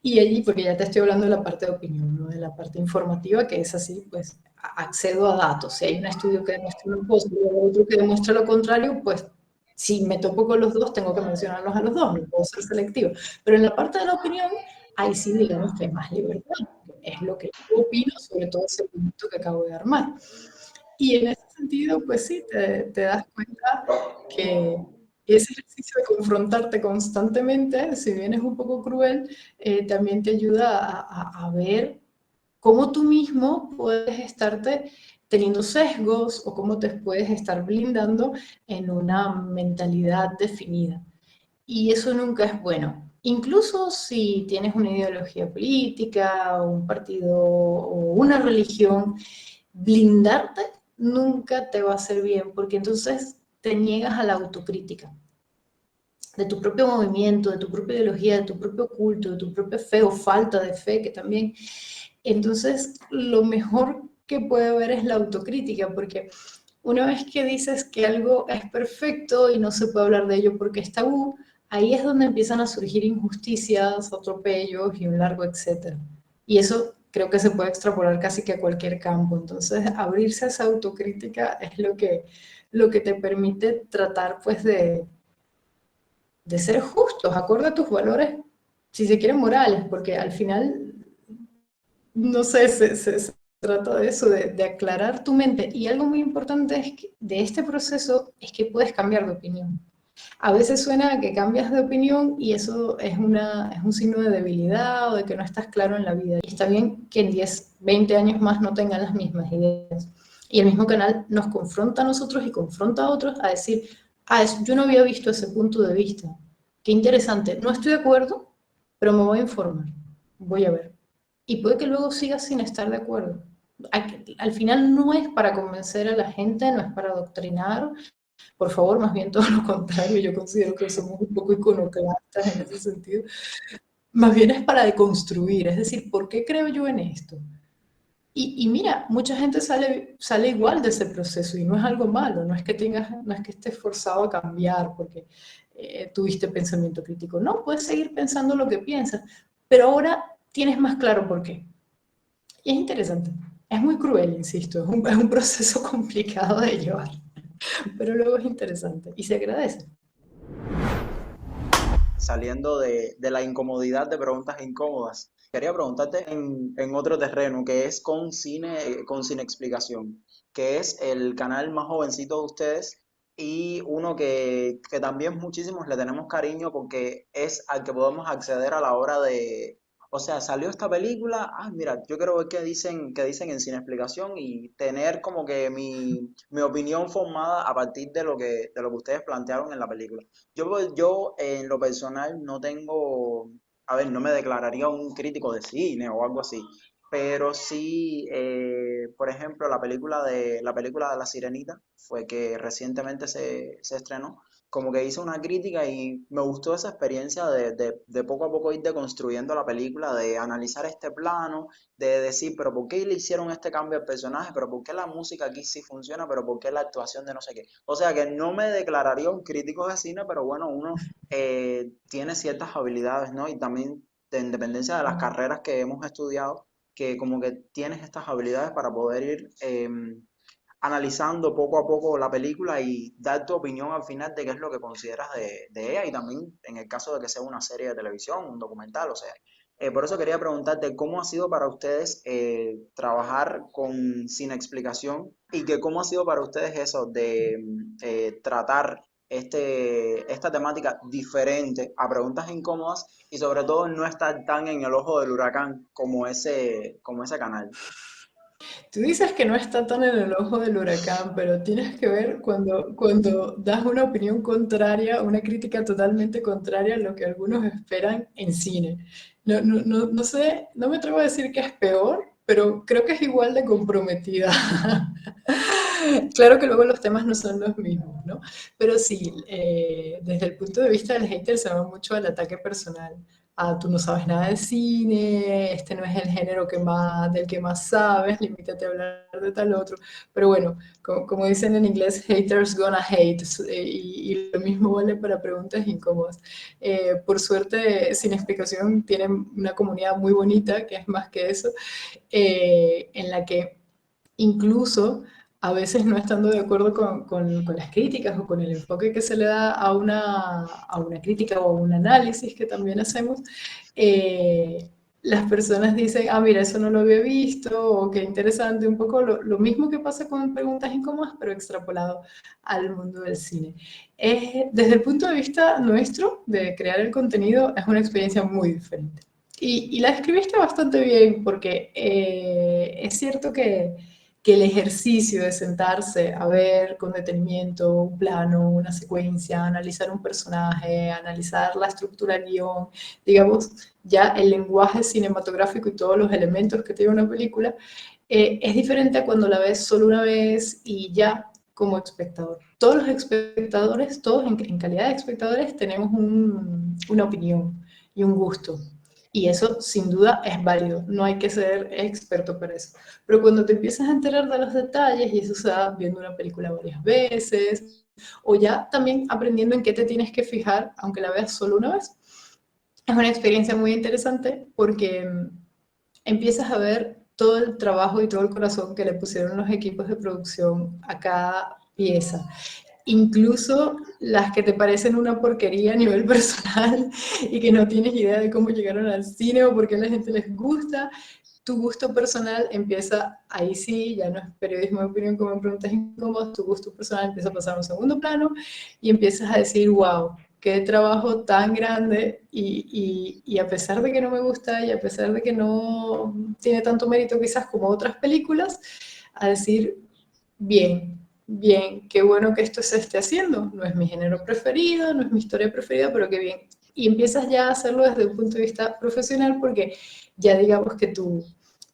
Y allí, porque ya te estoy hablando de la parte de opinión, no de la parte informativa, que es así, pues accedo a datos. Si hay un estudio que demuestra una cosa y otro que demuestra lo contrario, pues si me topo con los dos, tengo que mencionarlos a los dos, no puedo ser selectivo. Pero en la parte de la opinión, ahí sí digamos que hay más libertad. Es lo que yo opino sobre todo ese punto que acabo de armar. Y en ese sentido, pues sí, te das cuenta que ese ejercicio de confrontarte constantemente, si bien es un poco cruel, también te ayuda a ver cómo tú mismo puedes estarte teniendo sesgos o cómo te puedes estar blindando en una mentalidad definida. Y eso nunca es bueno. Incluso si tienes una ideología política, o un partido o una religión, blindarte nunca te va a hacer bien, porque entonces te niegas a la autocrítica de tu propio movimiento, de tu propia ideología, de tu propio culto, de tu propia fe o falta de fe, que también. Entonces, lo mejor que puede haber es la autocrítica, porque una vez que dices que algo es perfecto y no se puede hablar de ello porque es tabú, ahí es donde empiezan a surgir injusticias, atropellos y un largo etcétera. Y eso creo que se puede extrapolar casi que a cualquier campo. Entonces, abrirse a esa autocrítica es lo que te permite tratar pues de ser justos, acorde a tus valores, si se quieren morales, porque al final, no sé, se trata de eso, de aclarar tu mente. Y algo muy importante es que, de este proceso es que puedes cambiar de opinión. A veces suena que cambias de opinión y eso es un signo de debilidad o de que no estás claro en la vida. Y está bien que en 10, 20 años más no tengan las mismas ideas. Y el mismo canal nos confronta a nosotros y confronta a otros a decir, yo no había visto ese punto de vista. Qué interesante. No estoy de acuerdo, pero me voy a informar. Voy a ver. Y puede que luego sigas sin estar de acuerdo. Al final no es para convencer a la gente, no es para adoctrinar, por favor, más bien todo lo contrario, yo considero que somos un poco iconoclastas en ese sentido. Más bien es para deconstruir, es decir, ¿por qué creo yo en esto? Y mira, mucha gente sale igual de ese proceso y no es algo malo, no es que estés forzado a cambiar porque tuviste pensamiento crítico, no, puedes seguir pensando lo que piensas, pero ahora tienes más claro por qué. Y es interesante, es muy cruel, insisto, es un proceso complicado de llevar, pero luego es interesante y se agradece. Saliendo de la incomodidad de preguntas incómodas, quería preguntarte en otro terreno, que es con Cine Explicación, que es el canal más jovencito de ustedes y uno que también muchísimos le tenemos cariño porque es al que podemos acceder a la hora de, o sea, salió esta película, mira, yo quiero ver qué dicen en Cine Explicación y tener como que mi opinión formada a partir de lo que ustedes plantearon en la película. Yo en lo personal no tengo, a ver, no me declararía un crítico de cine o algo así, pero sí, por ejemplo, la película de La Sirenita fue que recientemente se estrenó, como que hice una crítica y me gustó esa experiencia de poco a poco ir deconstruyendo la película, de analizar este plano, de decir, pero ¿por qué le hicieron este cambio al personaje? ¿Pero por qué la música aquí sí funciona? ¿Pero por qué la actuación de no sé qué? O sea que no me declararía un crítico de cine, pero bueno, uno tiene ciertas habilidades, ¿no? Y también en dependencia de las carreras que hemos estudiado, que como que tienes estas habilidades para poder ir analizando poco a poco la película y dar tu opinión al final de qué es lo que consideras de ella y también en el caso de que sea una serie de televisión, un documental, o sea. Por eso quería preguntarte cómo ha sido para ustedes trabajar con Sin Explicación y que cómo ha sido para ustedes eso de tratar esta temática diferente a preguntas incómodas y sobre todo no estar tan en el ojo del huracán como ese canal. Tú dices que no está tan en el ojo del huracán, pero tienes que ver cuando das una opinión contraria, una crítica totalmente contraria a lo que algunos esperan en cine. No sé, no me atrevo a decir que es peor, pero creo que es igual de comprometida. Claro que luego los temas no son los mismos, ¿no? Pero sí, desde el punto de vista del hater se va mucho al ataque personal. Ah, tú no sabes nada de cine, este no es el género del que más sabes, limítate a hablar de tal otro. Pero bueno, como dicen en inglés, haters gonna hate, y lo mismo vale para preguntas incómodas. Por suerte, Sin Explicación tienen una comunidad muy bonita, que es más que eso, en la que incluso a veces no estando de acuerdo con las críticas o con el enfoque que se le da a una crítica o a un análisis que también hacemos, las personas dicen, ah, mira, eso no lo había visto, o qué interesante, un poco lo mismo que pasa con preguntas incómodas, pero extrapolado al mundo del cine. Desde el punto de vista nuestro, de crear el contenido, es una experiencia muy diferente. Y la describiste bastante bien, porque es cierto que el ejercicio de sentarse a ver con detenimiento un plano, una secuencia, analizar un personaje, analizar la estructura del guión, digamos, ya el lenguaje cinematográfico y todos los elementos que tiene una película, es diferente a cuando la ves solo una vez y ya como espectador. Todos los espectadores, todos en calidad de espectadores, tenemos una opinión y un gusto. Y eso sin duda es válido, no hay que ser experto para eso. Pero cuando te empiezas a enterar de los detalles, y eso se da viendo una película varias veces, o ya también aprendiendo en qué te tienes que fijar, aunque la veas solo una vez, es una experiencia muy interesante porque empiezas a ver todo el trabajo y todo el corazón que le pusieron los equipos de producción a cada pieza, incluso las que te parecen una porquería a nivel personal y que no tienes idea de cómo llegaron al cine o por qué a la gente les gusta. Tu gusto personal empieza, ahí sí, ya no es periodismo de opinión como en preguntas incómodas, tu gusto personal empieza a pasar a un segundo plano y empiezas a decir, wow, qué trabajo tan grande y a pesar de que no me gusta y a pesar de que no tiene tanto mérito quizás como otras películas, a decir, bien, bien, qué bueno que esto se esté haciendo. No es mi género preferido, no es mi historia preferida, pero qué bien. Y empiezas ya a hacerlo desde un punto de vista profesional porque ya digamos que tus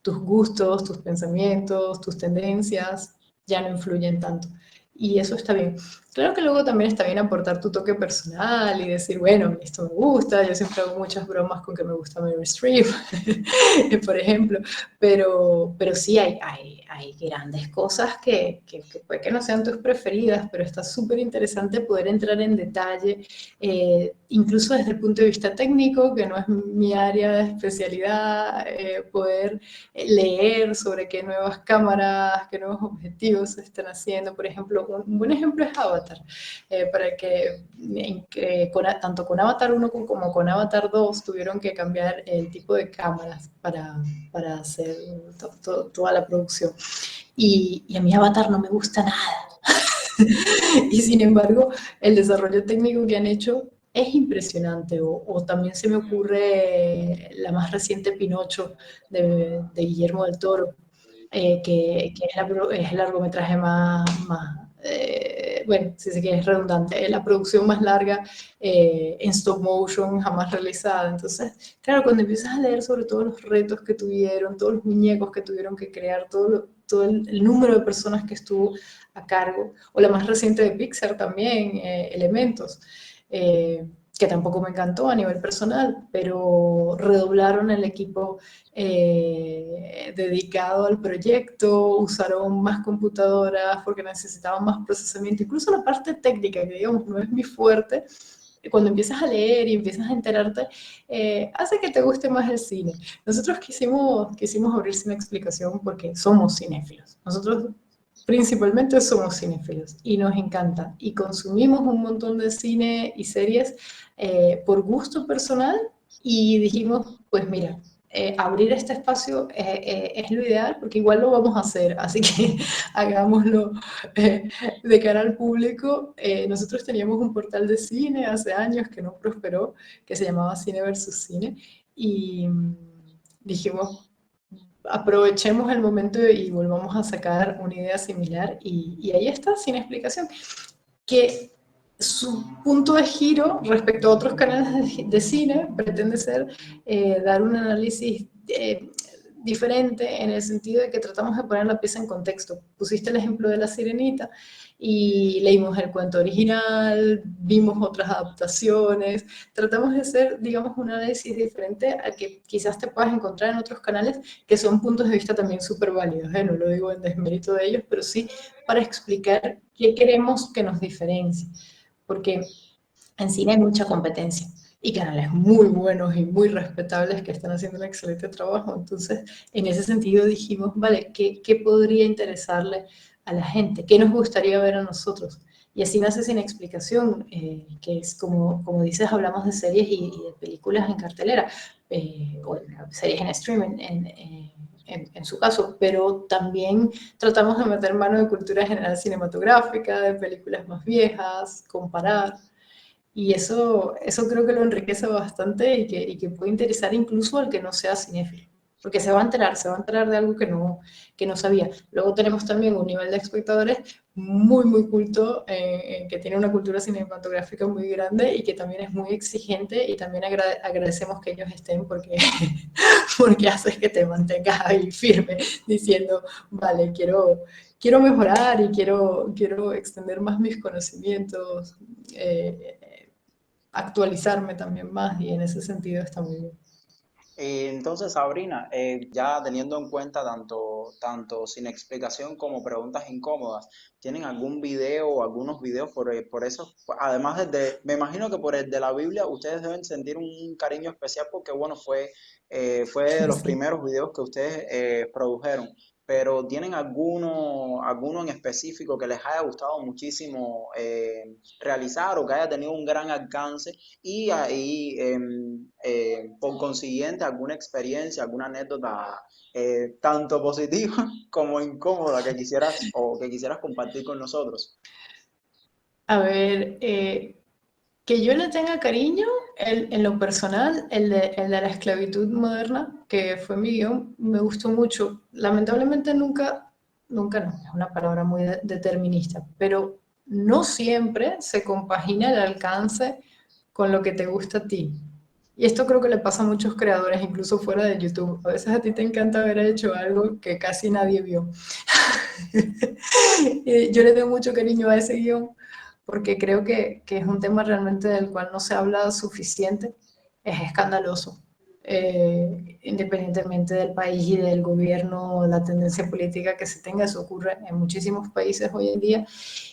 gustos, tus pensamientos, tus tendencias ya no influyen tanto. Y eso está bien. Claro que luego también está bien aportar tu toque personal y decir, bueno, esto me gusta, yo siempre hago muchas bromas con que me gusta Meryl Streep, por ejemplo, pero sí hay grandes cosas que puede que no sean tus preferidas, pero está súper interesante poder entrar en detalle, incluso desde el punto de vista técnico, que no es mi área de especialidad, poder leer sobre qué nuevas cámaras, qué nuevos objetivos se están haciendo. Por ejemplo, un buen ejemplo es Avatar, para tanto con Avatar 1 como con Avatar 2 tuvieron que cambiar el tipo de cámaras para hacer toda la producción. Y a mí Avatar no me gusta nada. Y sin embargo, el desarrollo técnico que han hecho es impresionante. O también se me ocurre la más reciente Pinocho de Guillermo del Toro, que es el largometraje bueno, si se quiere es redundante, es la producción más larga en stop motion jamás realizada. Entonces, claro, cuando empiezas a leer sobre todos los retos que tuvieron, todos los muñecos que tuvieron que crear, todo el número de personas que estuvo a cargo, o la más reciente de Pixar también, Elementos, que tampoco me encantó a nivel personal, pero redoblaron el equipo dedicado al proyecto, usaron más computadoras porque necesitaban más procesamiento, incluso la parte técnica, que digamos no es mi fuerte, cuando empiezas a leer y empiezas a enterarte, hace que te guste más el cine. Nosotros quisimos abrir Sin Explicación porque somos cinéfilos. Nosotros principalmente somos cinéfilos y nos encanta. Y consumimos un montón de cine y series por gusto personal y dijimos, pues mira, abrir este espacio es lo ideal porque igual lo vamos a hacer, así que hagámoslo de cara al público. Nosotros teníamos un portal de cine hace años que no prosperó, que se llamaba Cine versus Cine, y dijimos, aprovechemos el momento y volvamos a sacar una idea similar, y ahí está, Sin Explicación, que su punto de giro respecto a otros canales de cine pretende ser dar un análisis diferente en el sentido de que tratamos de poner la pieza en contexto. Pusiste el ejemplo de La Sirenita y leímos el cuento original, vimos otras adaptaciones, tratamos de hacer, digamos, un análisis diferente al que quizás te puedas encontrar en otros canales, que son puntos de vista también súper válidos, no lo digo en desmérito de ellos, pero sí para explicar qué queremos que nos diferencie, porque en cine hay mucha competencia y canales muy buenos y muy respetables que están haciendo un excelente trabajo. Entonces, en ese sentido dijimos, vale, ¿qué podría interesarle a la gente? ¿Qué nos gustaría ver a nosotros? Y así nace Sin Explicación, que es como dices, hablamos de series y de películas en cartelera, o series en streaming, en su caso, pero también tratamos de meter mano de cultura general cinematográfica, de películas más viejas, comparar. Y eso creo que lo enriquece bastante y que puede interesar incluso al que no sea cinéfilo, porque se va a enterar de algo que no sabía. Luego tenemos también un nivel de espectadores muy, muy culto, que tiene una cultura cinematográfica muy grande y que también es muy exigente, y también agradecemos que ellos estén porque, porque haces que te mantengas ahí firme, diciendo, vale, quiero mejorar y quiero extender más mis conocimientos, actualizarme también más, y en ese sentido está muy bien. Entonces, Sabrina, ya teniendo en cuenta tanto Sin Explicación como Preguntas Incómodas, ¿tienen algún video o algunos videos por eso? Además me imagino que por el de la Biblia, ustedes deben sentir un cariño especial porque, bueno, fue de los Sí. primeros videos que ustedes produjeron. Pero ¿tienen alguno en específico que les haya gustado muchísimo realizar o que haya tenido un gran alcance? Y ahí, por consiguiente, alguna experiencia, alguna anécdota, tanto positiva como incómoda que quisieras compartir con nosotros. A ver, que yo le tenga cariño, en lo personal, el de la esclavitud moderna, que fue mi guión, me gustó mucho. Lamentablemente nunca no, es una palabra muy determinista, pero no siempre se compagina el alcance con lo que te gusta a ti. Y esto creo que le pasa a muchos creadores, incluso fuera de YouTube. A veces a ti te encanta haber hecho algo que casi nadie vio. Yo le tengo mucho cariño a ese guión porque creo que es un tema realmente del cual no se habla suficiente. Es escandaloso. Independientemente del país y del gobierno, la tendencia política que se tenga, eso ocurre en muchísimos países hoy en día,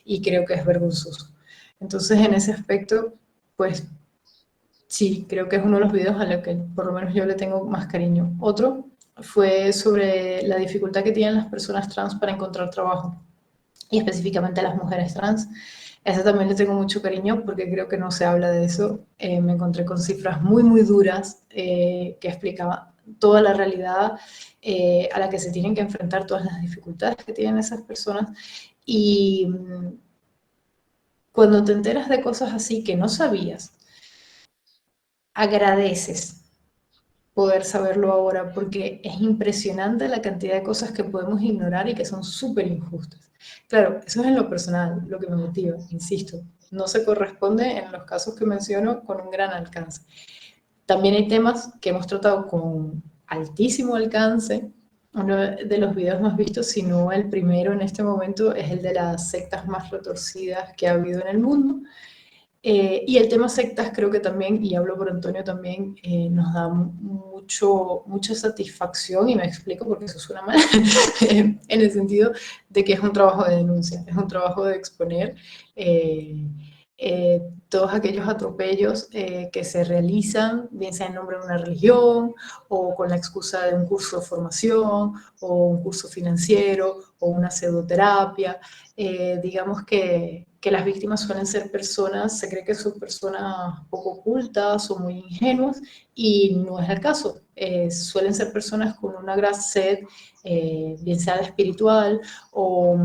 y creo que es vergonzoso. Entonces, en ese aspecto, pues sí, creo que es uno de los videos a los que por lo menos yo le tengo más cariño. Otro fue sobre la dificultad que tienen las personas trans para encontrar trabajo, y específicamente a las mujeres trans. Ese también le tengo mucho cariño porque creo que no se habla de eso. Me encontré con cifras muy, muy duras, que explicaban toda la realidad a la que se tienen que enfrentar, todas las dificultades que tienen esas personas. Y cuando te enteras de cosas así que no sabías, agradeces poder saberlo ahora, porque es impresionante la cantidad de cosas que podemos ignorar y que son súper injustas. Claro, eso es en lo personal, lo que me motiva, insisto, no se corresponde en los casos que menciono con un gran alcance. También hay temas que hemos tratado con altísimo alcance. Uno de los videos más vistos, si no el primero en este momento, es el de las sectas más retorcidas que ha habido en el mundo. Y el tema sectas creo que también, y hablo por Antonio también, nos da mucha satisfacción, y me explico porque eso suena mal, en el sentido de que es un trabajo de denuncia, es un trabajo de exponer eh, todos aquellos atropellos que se realizan, bien sea en nombre de una religión, o con la excusa de un curso de formación, o un curso financiero, o una pseudoterapia. Digamos que las víctimas suelen ser personas, se cree que son personas poco cultas o muy ingenuas, y no es el caso. Suelen ser personas con una gran sed, bien sea de espiritual o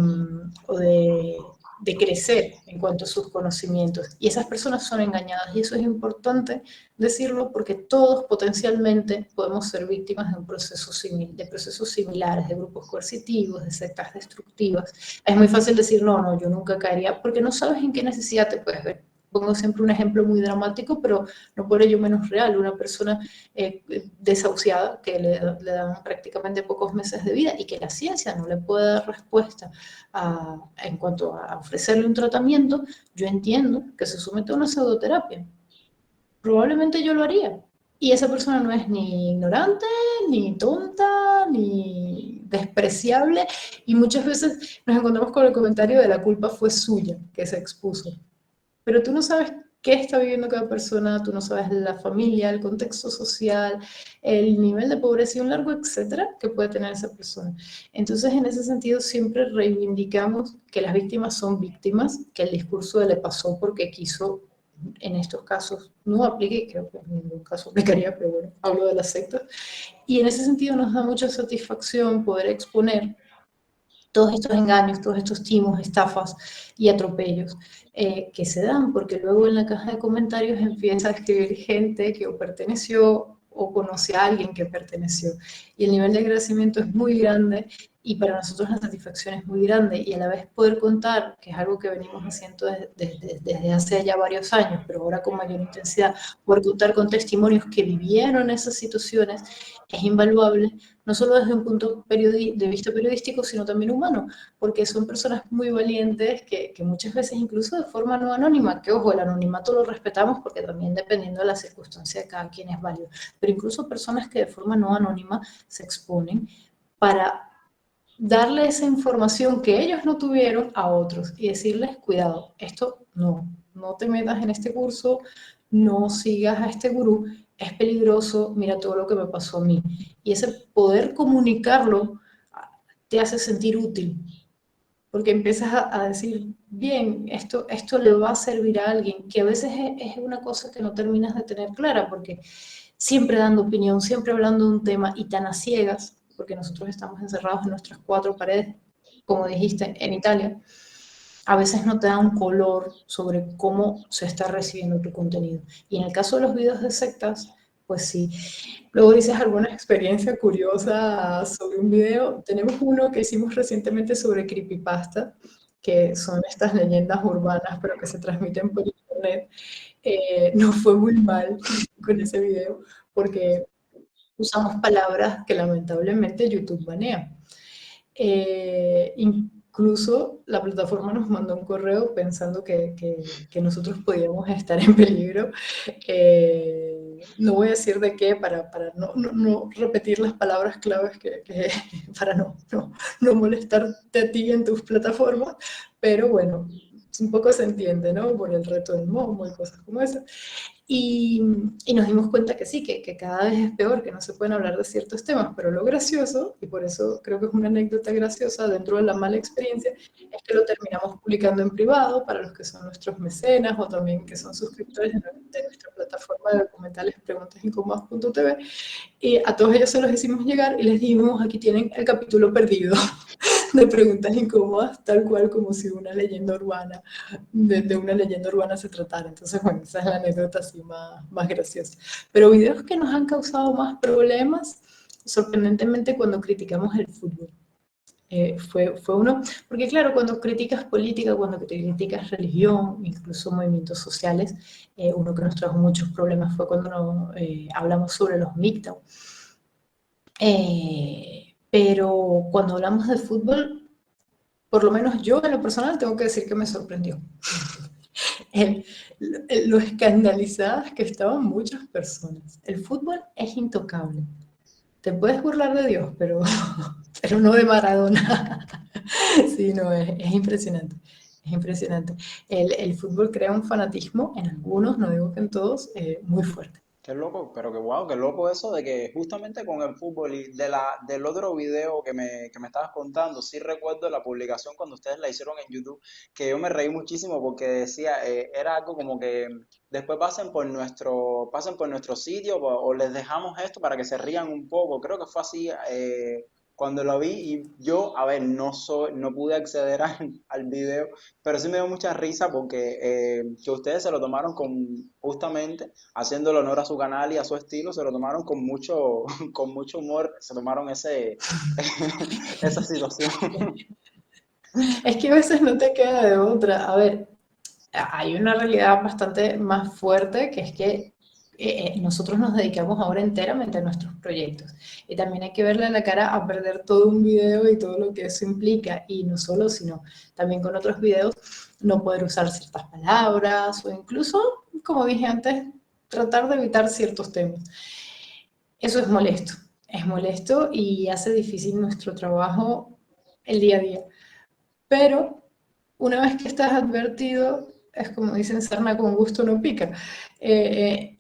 de crecer en cuanto a sus conocimientos. Y esas personas son engañadas, y eso es importante decirlo porque todos potencialmente podemos ser víctimas de un proceso de procesos similares, de grupos coercitivos, de sectas destructivas. Es muy fácil decir, no, no, yo nunca caería, porque no sabes en qué necesidad te puedes ver. Pongo siempre un ejemplo muy dramático, pero no por ello menos real. Una persona desahuciada que le dan prácticamente pocos meses de vida y que la ciencia no le puede dar respuesta en cuanto a ofrecerle un tratamiento, yo entiendo que se somete a una pseudoterapia. Probablemente yo lo haría. Y esa persona no es ni ignorante, ni tonta, ni despreciable. Y muchas veces nos encontramos con el comentario de la culpa fue suya, que se expuso. Pero tú no sabes qué está viviendo cada persona, tú no sabes la familia, el contexto social, el nivel de pobreza y un largo etcétera que puede tener esa persona. Entonces, en ese sentido, siempre reivindicamos que las víctimas son víctimas, que el discurso de le pasó porque quiso, en estos casos no aplique, creo que en ningún caso aplicaría, pero bueno, hablo de las sectas. Y en ese sentido nos da mucha satisfacción poder exponer todos estos engaños, todos estos timos, estafas y atropellos que se dan, porque luego en la caja de comentarios empieza a escribir gente que o perteneció o conoce a alguien que perteneció. Y el nivel de agradecimiento es muy grande y para nosotros la satisfacción es muy grande y a la vez poder contar, que es algo que venimos haciendo desde hace ya varios años, pero ahora con mayor intensidad, poder contar con testimonios que vivieron esas situaciones es invaluable, no solo desde un punto de vista periodístico, sino también humano, porque son personas muy valientes que muchas veces incluso de forma no anónima, que ojo, el anonimato lo respetamos porque también dependiendo de la circunstancia de cada quien es válido, pero incluso personas que de forma no anónima se exponen para darle esa información que ellos no tuvieron a otros y decirles, cuidado, esto no te metas en este curso, no sigas a este gurú, es peligroso, mira todo lo que me pasó a mí. Y ese poder comunicarlo te hace sentir útil, porque empiezas a decir, bien, esto le va a servir a alguien, que a veces es una cosa que no terminas de tener clara, porque siempre dando opinión, siempre hablando de un tema y tan a ciegas, porque nosotros estamos encerrados en nuestras cuatro paredes, como dijiste, en Italia, a veces no te da un color sobre cómo se está recibiendo tu contenido. Y en el caso de los videos de sectas, pues sí. Luego dices alguna experiencia curiosa sobre un video. Tenemos uno que hicimos recientemente sobre creepypasta, que son estas leyendas urbanas, pero que se transmiten por internet. Nos fue muy mal con ese video, porque usamos palabras que lamentablemente YouTube banea. Incluso la plataforma nos mandó un correo pensando que nosotros podíamos estar en peligro. No voy a decir de qué para no repetir las palabras claves para no molestarte a ti en tus plataformas, pero bueno, un poco se entiende, ¿no? Por el reto del momo y cosas como esas. Y nos dimos cuenta que sí, que cada vez es peor, que no se pueden hablar de ciertos temas, pero lo gracioso, y por eso creo que es una anécdota graciosa dentro de la mala experiencia, es que lo terminamos publicando en privado para los que son nuestros mecenas o también que son suscriptores de nuestra plataforma de documentales preguntasincómodas.tv, y a todos ellos se los hicimos llegar y les dijimos, aquí tienen el capítulo perdido de preguntas incómodas, tal cual como si una leyenda urbana, de una leyenda urbana se tratara. Entonces, bueno, esa es la anécdota así más graciosa. Pero videos que nos han causado más problemas, sorprendentemente cuando criticamos el fútbol. Fue uno, porque claro, cuando criticas política, cuando criticas religión, incluso movimientos sociales, uno que nos trajo muchos problemas fue cuando hablamos sobre los MGTOW. Pero cuando hablamos de fútbol, por lo menos yo en lo personal tengo que decir que me sorprendió. Lo escandalizadas que estaban muchas personas. El fútbol es intocable. Te puedes burlar de Dios, pero no de Maradona. Sí, no, es impresionante. Es impresionante. El fútbol crea un fanatismo en algunos, no digo que en todos, muy fuerte. Qué loco, pero qué guau, qué loco eso de que justamente con el fútbol y del otro video que me estabas contando, sí recuerdo la publicación cuando ustedes la hicieron en YouTube, que yo me reí muchísimo porque decía, era algo como que después pasen por nuestro sitio o les dejamos esto para que se rían un poco. Creo que fue así cuando lo vi y yo, a ver, no pude acceder al video, pero sí me dio mucha risa porque que ustedes se lo tomaron justamente haciéndole honor a su canal y a su estilo, se lo tomaron con mucho, con mucho humor, se tomaron esa situación. Es que a veces no te queda de otra. A ver, hay una realidad bastante más fuerte que es que nosotros nos dedicamos ahora enteramente a nuestros proyectos y también hay que verle la cara a perder todo un video y todo lo que eso implica y no solo, sino también con otros videos no poder usar ciertas palabras o incluso, como dije antes, tratar de evitar ciertos temas. Eso es molesto y hace difícil nuestro trabajo el día a día. Pero una vez que estás advertido, es como dicen, sarna con gusto no pica.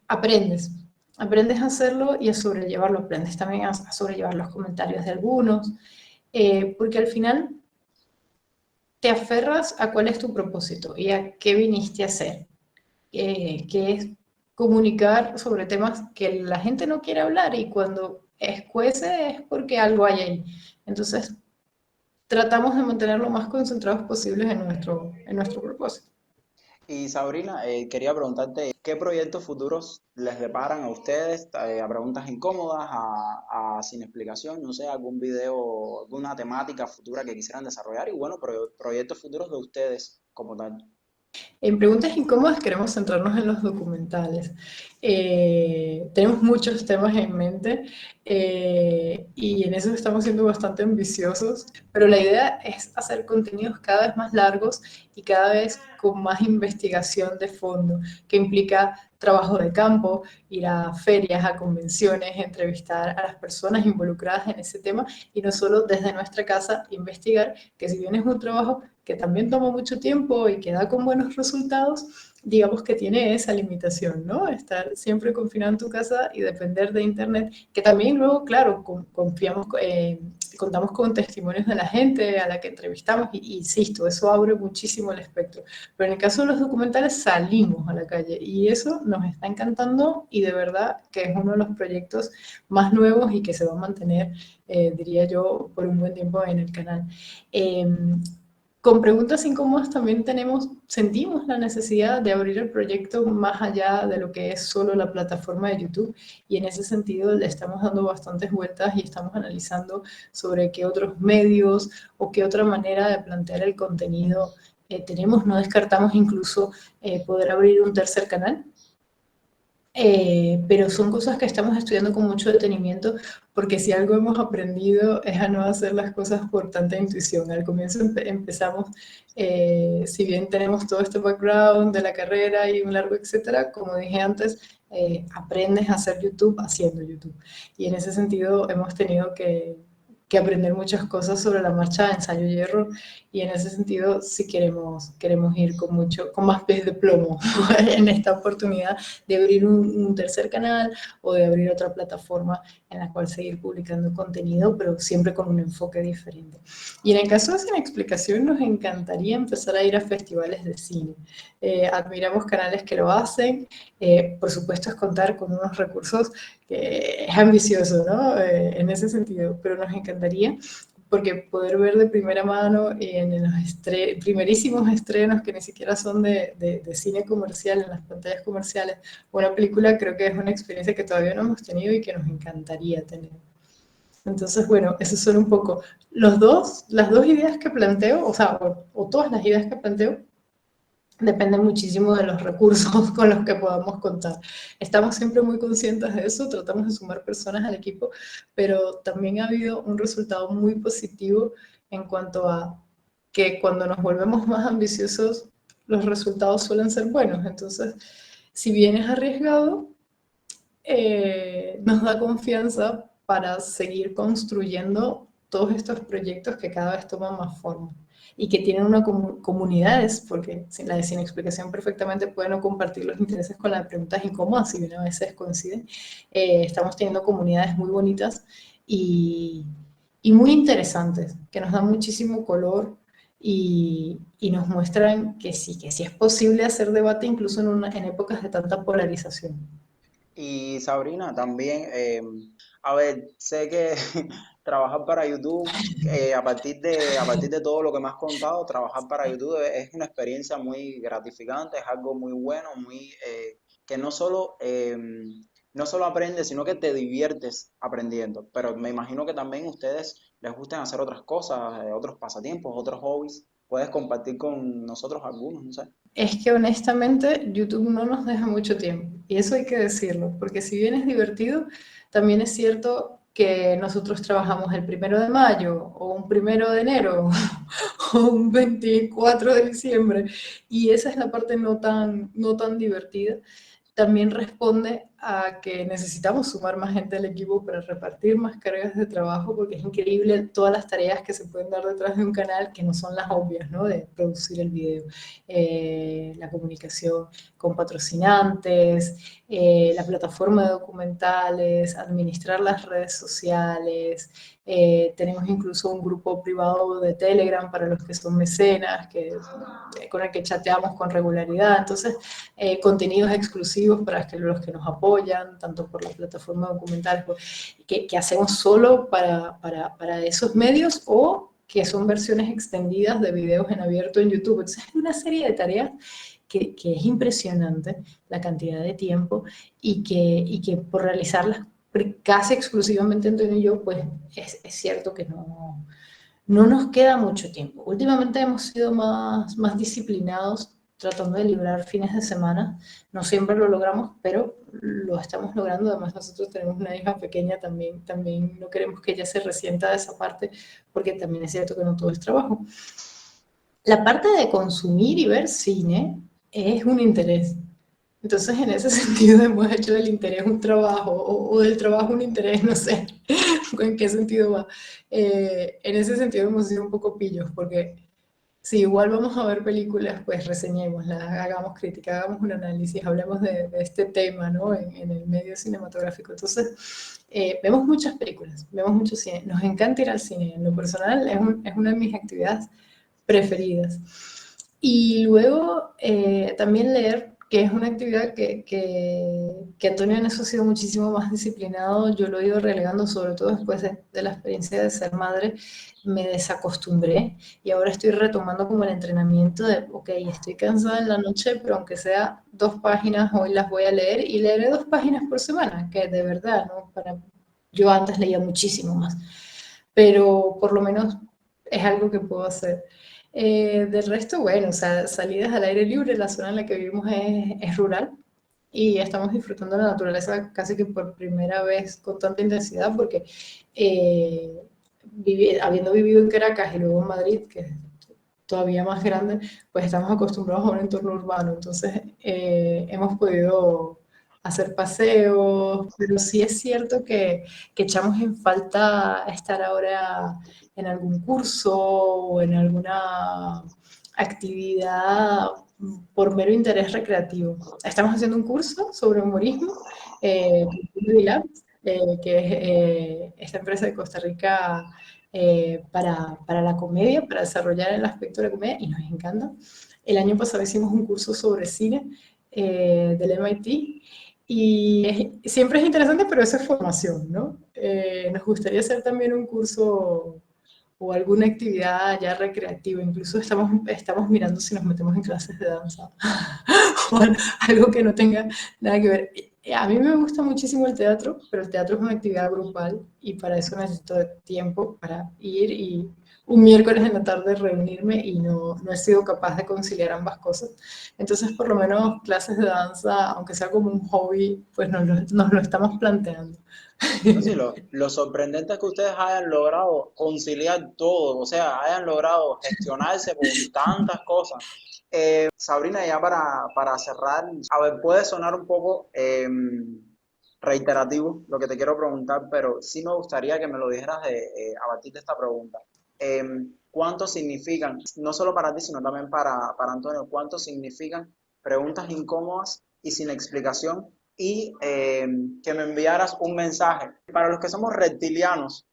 Aprendes a hacerlo y a sobrellevarlo, aprendes también a sobrellevar los comentarios de algunos, porque al final te aferras a cuál es tu propósito y a qué viniste a hacer, que es comunicar sobre temas que la gente no quiere hablar y cuando escuece es porque algo hay ahí. Entonces, tratamos de mantener lo más concentrados posibles en nuestro propósito. Y Sabrina, quería preguntarte, ¿qué proyectos futuros les deparan a ustedes? A preguntas incómodas, sin explicación, no sé, algún video, alguna temática futura que quisieran desarrollar y bueno, proyectos futuros de ustedes como tal. En preguntas incómodas queremos centrarnos en los documentales. Tenemos muchos temas en mente y en eso estamos siendo bastante ambiciosos, pero la idea es hacer contenidos cada vez más largos y cada vez con más investigación de fondo, que implica trabajo de campo, ir a ferias, a convenciones, entrevistar a las personas involucradas en ese tema y no solo desde nuestra casa investigar, que si bien es un trabajo que también toma mucho tiempo y que da con buenos resultados, digamos que tiene esa limitación, ¿no? Estar siempre confinado en tu casa y depender de Internet, que también luego, claro, contamos con testimonios de la gente a la que entrevistamos y insisto, eso abre muchísimo el espectro. Pero en el caso de los documentales salimos a la calle y eso nos está encantando y de verdad que es uno de los proyectos más nuevos y que se va a mantener, diría yo, por un buen tiempo en el canal. Eh, con preguntas incómodas también sentimos la necesidad de abrir el proyecto más allá de lo que es solo la plataforma de YouTube y en ese sentido le estamos dando bastantes vueltas y estamos analizando sobre qué otros medios o qué otra manera de plantear el contenido tenemos. No descartamos incluso poder abrir un tercer canal. Pero son cosas que estamos estudiando con mucho detenimiento porque si algo hemos aprendido es a no hacer las cosas por tanta intuición. Al comienzo empezamos, si bien tenemos todo este background de la carrera y un largo etcétera, como dije antes, aprendes a hacer YouTube haciendo YouTube. Y en ese sentido hemos tenido que aprender muchas cosas sobre la marcha, ensayo y error, y en ese sentido sí queremos ir con más pies de plomo en esta oportunidad de abrir un tercer canal o de abrir otra plataforma en la cual seguir publicando contenido, pero siempre con un enfoque diferente. Y en el caso de Sin Explicación, nos encantaría empezar a ir a festivales de cine. Admiramos canales que lo hacen, por supuesto es contar con unos recursos que es ambicioso, ¿no? En ese sentido, pero nos encantaría porque poder ver de primera mano en los primerísimos estrenos que ni siquiera son de cine comercial, en las pantallas comerciales, una película creo que es una experiencia que todavía no hemos tenido y que nos encantaría tener. Entonces, bueno, esos son un poco las dos ideas que planteo, o sea, o todas las ideas que planteo, depende muchísimo de los recursos con los que podamos contar. Estamos siempre muy conscientes de eso, tratamos de sumar personas al equipo, pero también ha habido un resultado muy positivo en cuanto a que cuando nos volvemos más ambiciosos, los resultados suelen ser buenos. Entonces, si bien es arriesgado, nos da confianza para seguir construyendo todos estos proyectos que cada vez toman más forma. y que tienen una comunidades, porque la de Sin Explicación perfectamente puede no compartir los intereses con las preguntas incómodas, y bien a veces coinciden. Estamos teniendo comunidades muy bonitas y, y muy interesantes, que nos dan muchísimo color y nos muestran que sí es posible hacer debate incluso en épocas de tanta polarización. Y Sabrina, también, a ver, sé que trabajar para YouTube, a partir de todo lo que me has contado, trabajar para YouTube es una experiencia muy gratificante, es algo muy bueno, que no solo aprendes, sino que te diviertes aprendiendo. Pero me imagino que también a ustedes les gustan hacer otras cosas, otros pasatiempos, otros hobbies. Puedes compartir con nosotros algunos, no sé. Es que honestamente YouTube no nos deja mucho tiempo, y eso hay que decirlo, porque si bien es divertido, también es cierto que nosotros trabajamos el 1 de mayo o un 1 de enero o un 24 de diciembre, y esa es la parte no tan divertida. También responde a que necesitamos sumar más gente al equipo para repartir más cargas de trabajo, porque es increíble todas las tareas que se pueden dar detrás de un canal que no son las obvias, ¿no? De producir el video, la comunicación con patrocinantes, la plataforma de documentales, administrar las redes sociales. Tenemos incluso un grupo privado de Telegram para los que son mecenas, con el que chateamos con regularidad. Entonces, contenidos exclusivos para los que nos apoyan, tanto por la plataforma documental, que hacemos solo para esos medios, o que son versiones extendidas de videos en abierto en YouTube. Entonces, hay una serie de tareas que es impresionante la cantidad de tiempo, y que por realizarlas casi exclusivamente Antonio y yo, pues es cierto que no nos queda mucho tiempo. Últimamente hemos sido más disciplinados tratando de librar fines de semana. No siempre lo logramos, pero lo estamos logrando. Además, nosotros tenemos una hija pequeña también no queremos que ella se resienta de esa parte, porque también es cierto que no todo es trabajo. La parte de consumir y ver cine es un interés. Entonces, en ese sentido, hemos hecho del interés un trabajo, o del trabajo un interés, no sé en qué sentido va. En ese sentido hemos sido un poco pillos, porque si igual vamos a ver películas, pues reseñémoslas, hagamos crítica, hagamos un análisis, hablemos de este tema, ¿no? En el medio cinematográfico. Entonces, vemos muchas películas, vemos mucho cine, nos encanta ir al cine. En lo personal es una de mis actividades preferidas. Y luego también leer, que es una actividad que Antonio en eso ha sido muchísimo más disciplinado. Yo lo he ido relegando, sobre todo después de la experiencia de ser madre. Me desacostumbré y ahora estoy retomando como el entrenamiento de, ok, estoy cansada en la noche, pero aunque sea 2 páginas, hoy las voy a leer, y leeré 2 páginas por semana, que de verdad, ¿no? Yo antes leía muchísimo más, pero por lo menos es algo que puedo hacer. Del resto, bueno, o sea, salidas al aire libre. La zona en la que vivimos es rural, y estamos disfrutando la naturaleza casi que por primera vez con tanta intensidad, porque habiendo vivido en Caracas y luego en Madrid, que es todavía más grande, pues estamos acostumbrados a un entorno urbano. Entonces, hemos podido hacer paseos, pero sí es cierto que echamos en falta estar ahora en algún curso o en alguna actividad por mero interés recreativo. Estamos haciendo un curso sobre humorismo, Comedy Labs, que es esta empresa de Costa Rica para la comedia, para desarrollar el aspecto de la comedia, y nos encanta. El año pasado hicimos un curso sobre cine del MIT, y siempre es interesante, pero eso es formación, ¿no? Nos gustaría hacer también un curso o alguna actividad ya recreativa. Incluso estamos mirando si nos metemos en clases de danza o algo que no tenga nada que ver. A mí me gusta muchísimo el teatro, pero el teatro es una actividad grupal, y para eso necesito tiempo para ir y un miércoles en la tarde reunirme, y no he sido capaz de conciliar ambas cosas. Entonces, por lo menos clases de danza, aunque sea como un hobby, pues nos lo estamos planteando. No, sí, lo sorprendente es que ustedes hayan logrado conciliar todo, o sea, hayan logrado gestionarse con tantas cosas. Sabrina, ya para cerrar, a ver, puede sonar un poco reiterativo lo que te quiero preguntar, pero sí me gustaría que me lo dijeras a partir de esta pregunta. cuánto significan, no solo para ti, sino también para Antonio, cuánto significan preguntas incómodas y sin explicación, y que me enviaras un mensaje. Para los que somos reptilianos,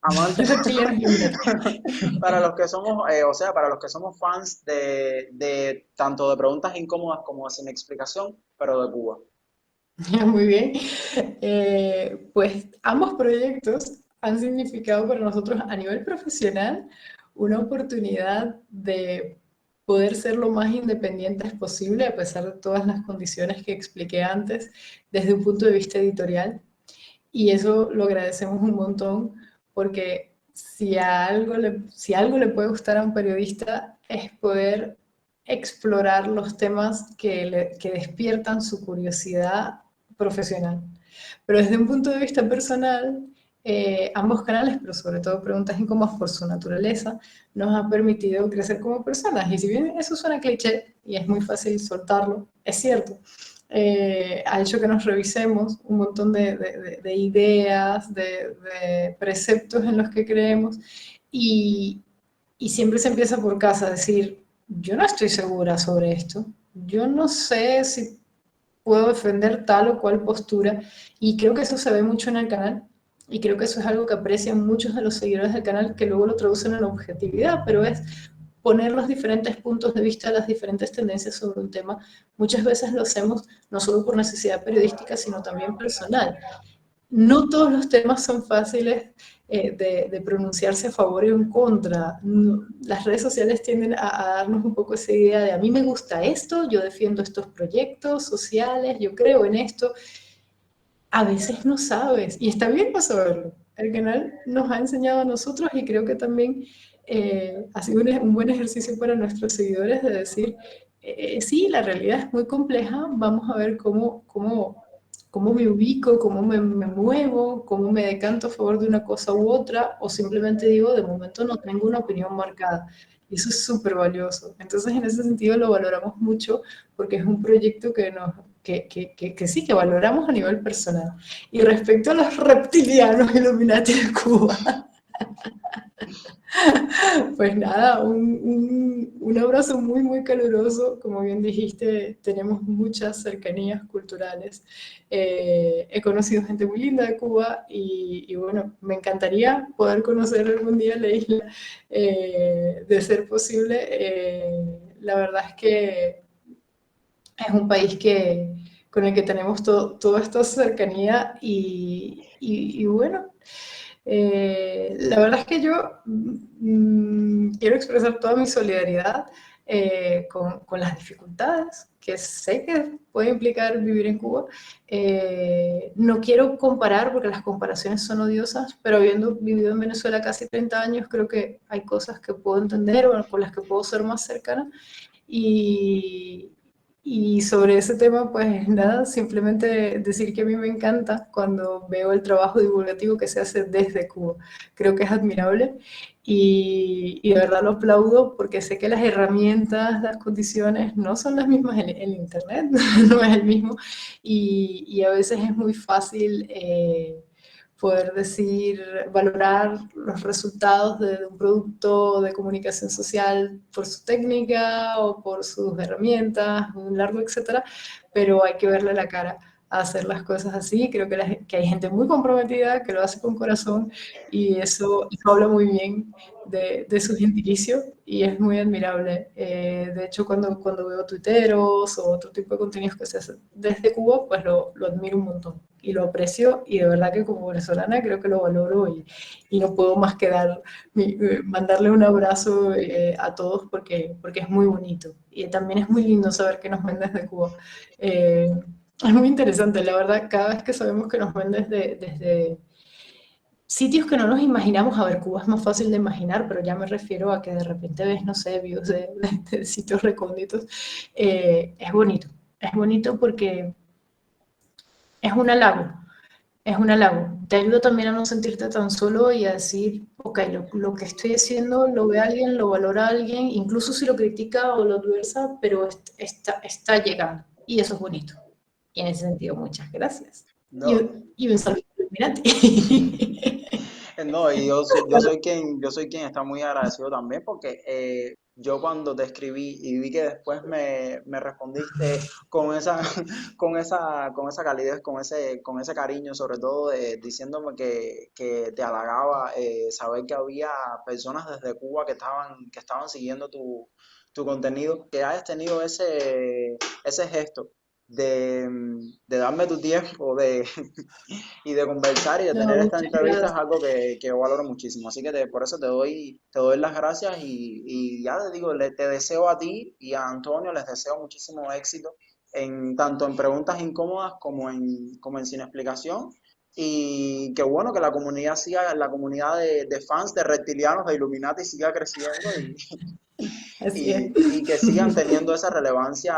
amantes, Reptilianos Illuminati. para los que somos, o sea, para los que somos fans de tanto de preguntas incómodas como sin explicación, pero de Cuba. Muy bien. Pues ambos proyectos han significado para nosotros a nivel profesional una oportunidad de poder ser lo más independientes posible, a pesar de todas las condiciones que expliqué antes, desde un punto de vista editorial. Y eso lo agradecemos un montón, porque si algo le puede gustar a un periodista es poder explorar los temas que despiertan su curiosidad profesional. Pero desde un punto de vista personal, ambos canales, pero sobre todo Preguntas Incómodas por su naturaleza, nos ha permitido crecer como personas. Y si bien eso suena cliché y es muy fácil soltarlo, es cierto. Ha hecho que nos revisemos un montón de ideas, de preceptos en los que creemos, y, y siempre se empieza por casa, decir, yo no estoy segura sobre esto, yo no sé si puedo defender tal o cual postura, y creo que eso se ve mucho en el canal, y creo que eso es algo que aprecian muchos de los seguidores del canal, que luego lo traducen en objetividad, pero es poner los diferentes puntos de vista, las diferentes tendencias sobre un tema. Muchas veces lo hacemos no solo por necesidad periodística, sino también personal. No todos los temas son fáciles de pronunciarse a favor y en contra. No, las redes sociales tienden a darnos un poco esa idea de a mí me gusta esto, yo defiendo estos proyectos sociales, yo creo en esto. A veces no sabes, y está bien no saberlo. El canal nos ha enseñado a nosotros, y creo que también ha sido un buen ejercicio para nuestros seguidores de decir, sí, la realidad es muy compleja, vamos a ver cómo me ubico, cómo me muevo, cómo me decanto a favor de una cosa u otra, o simplemente digo, de momento no tengo una opinión marcada. Y eso es súper valioso. Entonces, en ese sentido lo valoramos mucho, porque es un proyecto que sí, que valoramos a nivel personal. Y respecto a los reptilianos Illuminati de Cuba, pues nada, un abrazo muy, muy caluroso. Como bien dijiste, tenemos muchas cercanías culturales. He conocido gente muy linda de Cuba, y bueno, me encantaría poder conocer algún día la isla, de ser posible. La verdad es que es un país con el que tenemos toda esta cercanía, y bueno, la verdad es que yo quiero expresar toda mi solidaridad con las dificultades que sé que puede implicar vivir en Cuba. No quiero comparar, porque las comparaciones son odiosas, pero habiendo vivido en Venezuela casi 30 años, creo que hay cosas que puedo entender o con las que puedo ser más cercana. Y, y sobre ese tema, pues nada, simplemente decir que a mí me encanta cuando veo el trabajo divulgativo que se hace desde Cuba. Creo que es admirable, y de verdad lo aplaudo, porque sé que las herramientas, las condiciones no son las mismas en Internet, no es el mismo, y a veces es muy fácil poder decir, valorar los resultados de un producto de comunicación social por su técnica o por sus herramientas, un largo etcétera, pero hay que verle la cara a hacer las cosas así. Creo que hay gente muy comprometida que lo hace con corazón, y eso habla muy bien de su gentilicio, y es muy admirable. De hecho, cuando veo tuiteros o otro tipo de contenidos que se hacen desde Cuba, pues lo admiro un montón y lo aprecio, y de verdad que como venezolana creo que lo valoro, y no puedo más que mandarle un abrazo a todos, porque es muy bonito, y también es muy lindo saber que nos ven desde Cuba. Es muy interesante, la verdad, cada vez que sabemos que nos ven desde sitios que no nos imaginamos. A ver, Cuba es más fácil de imaginar, pero ya me refiero a que de repente ves, no sé, videos de sitios recónditos. Es bonito porque es un halago, es un halago. Te ayuda también a no sentirte tan solo y a decir, ok, lo que estoy haciendo lo ve alguien, lo valora alguien, incluso si lo critica o lo adversa, pero está llegando. Y eso es bonito. Y en ese sentido, muchas gracias. No, Y un saludo iluminante. No, y yo soy quien está muy agradecido también porque yo cuando te escribí y vi que después me respondiste con esa, con esa calidez, con ese cariño, sobre todo diciéndome que te halagaba saber que había personas desde Cuba que estaban siguiendo tu contenido, que hayas tenido ese gesto de darme tu tiempo, y de conversar y de No, tener esta muchas entrevista es gracias. algo que yo valoro muchísimo. Así que por eso te doy las gracias y ya te digo, te deseo a ti y a Antonio, les deseo muchísimo éxito tanto en preguntas incómodas como en Sin Explicación. Y qué bueno que la comunidad siga, la comunidad de fans de reptilianos, de Illuminati siga creciendo Así es. y que sigan teniendo esa relevancia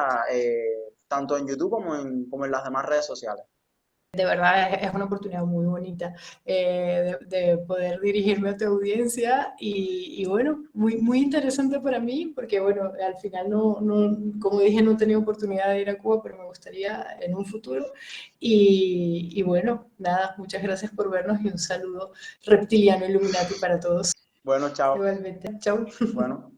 tanto en YouTube como en las demás redes sociales. De verdad es una oportunidad muy bonita de poder dirigirme a tu audiencia y bueno, muy interesante para mí porque bueno, al final como dije, no he tenido oportunidad de ir a Cuba, pero me gustaría en un futuro. Y bueno, nada, muchas gracias por vernos y un saludo reptiliano Illuminati para todos. Bueno, chao. Igualmente, chao. Bueno.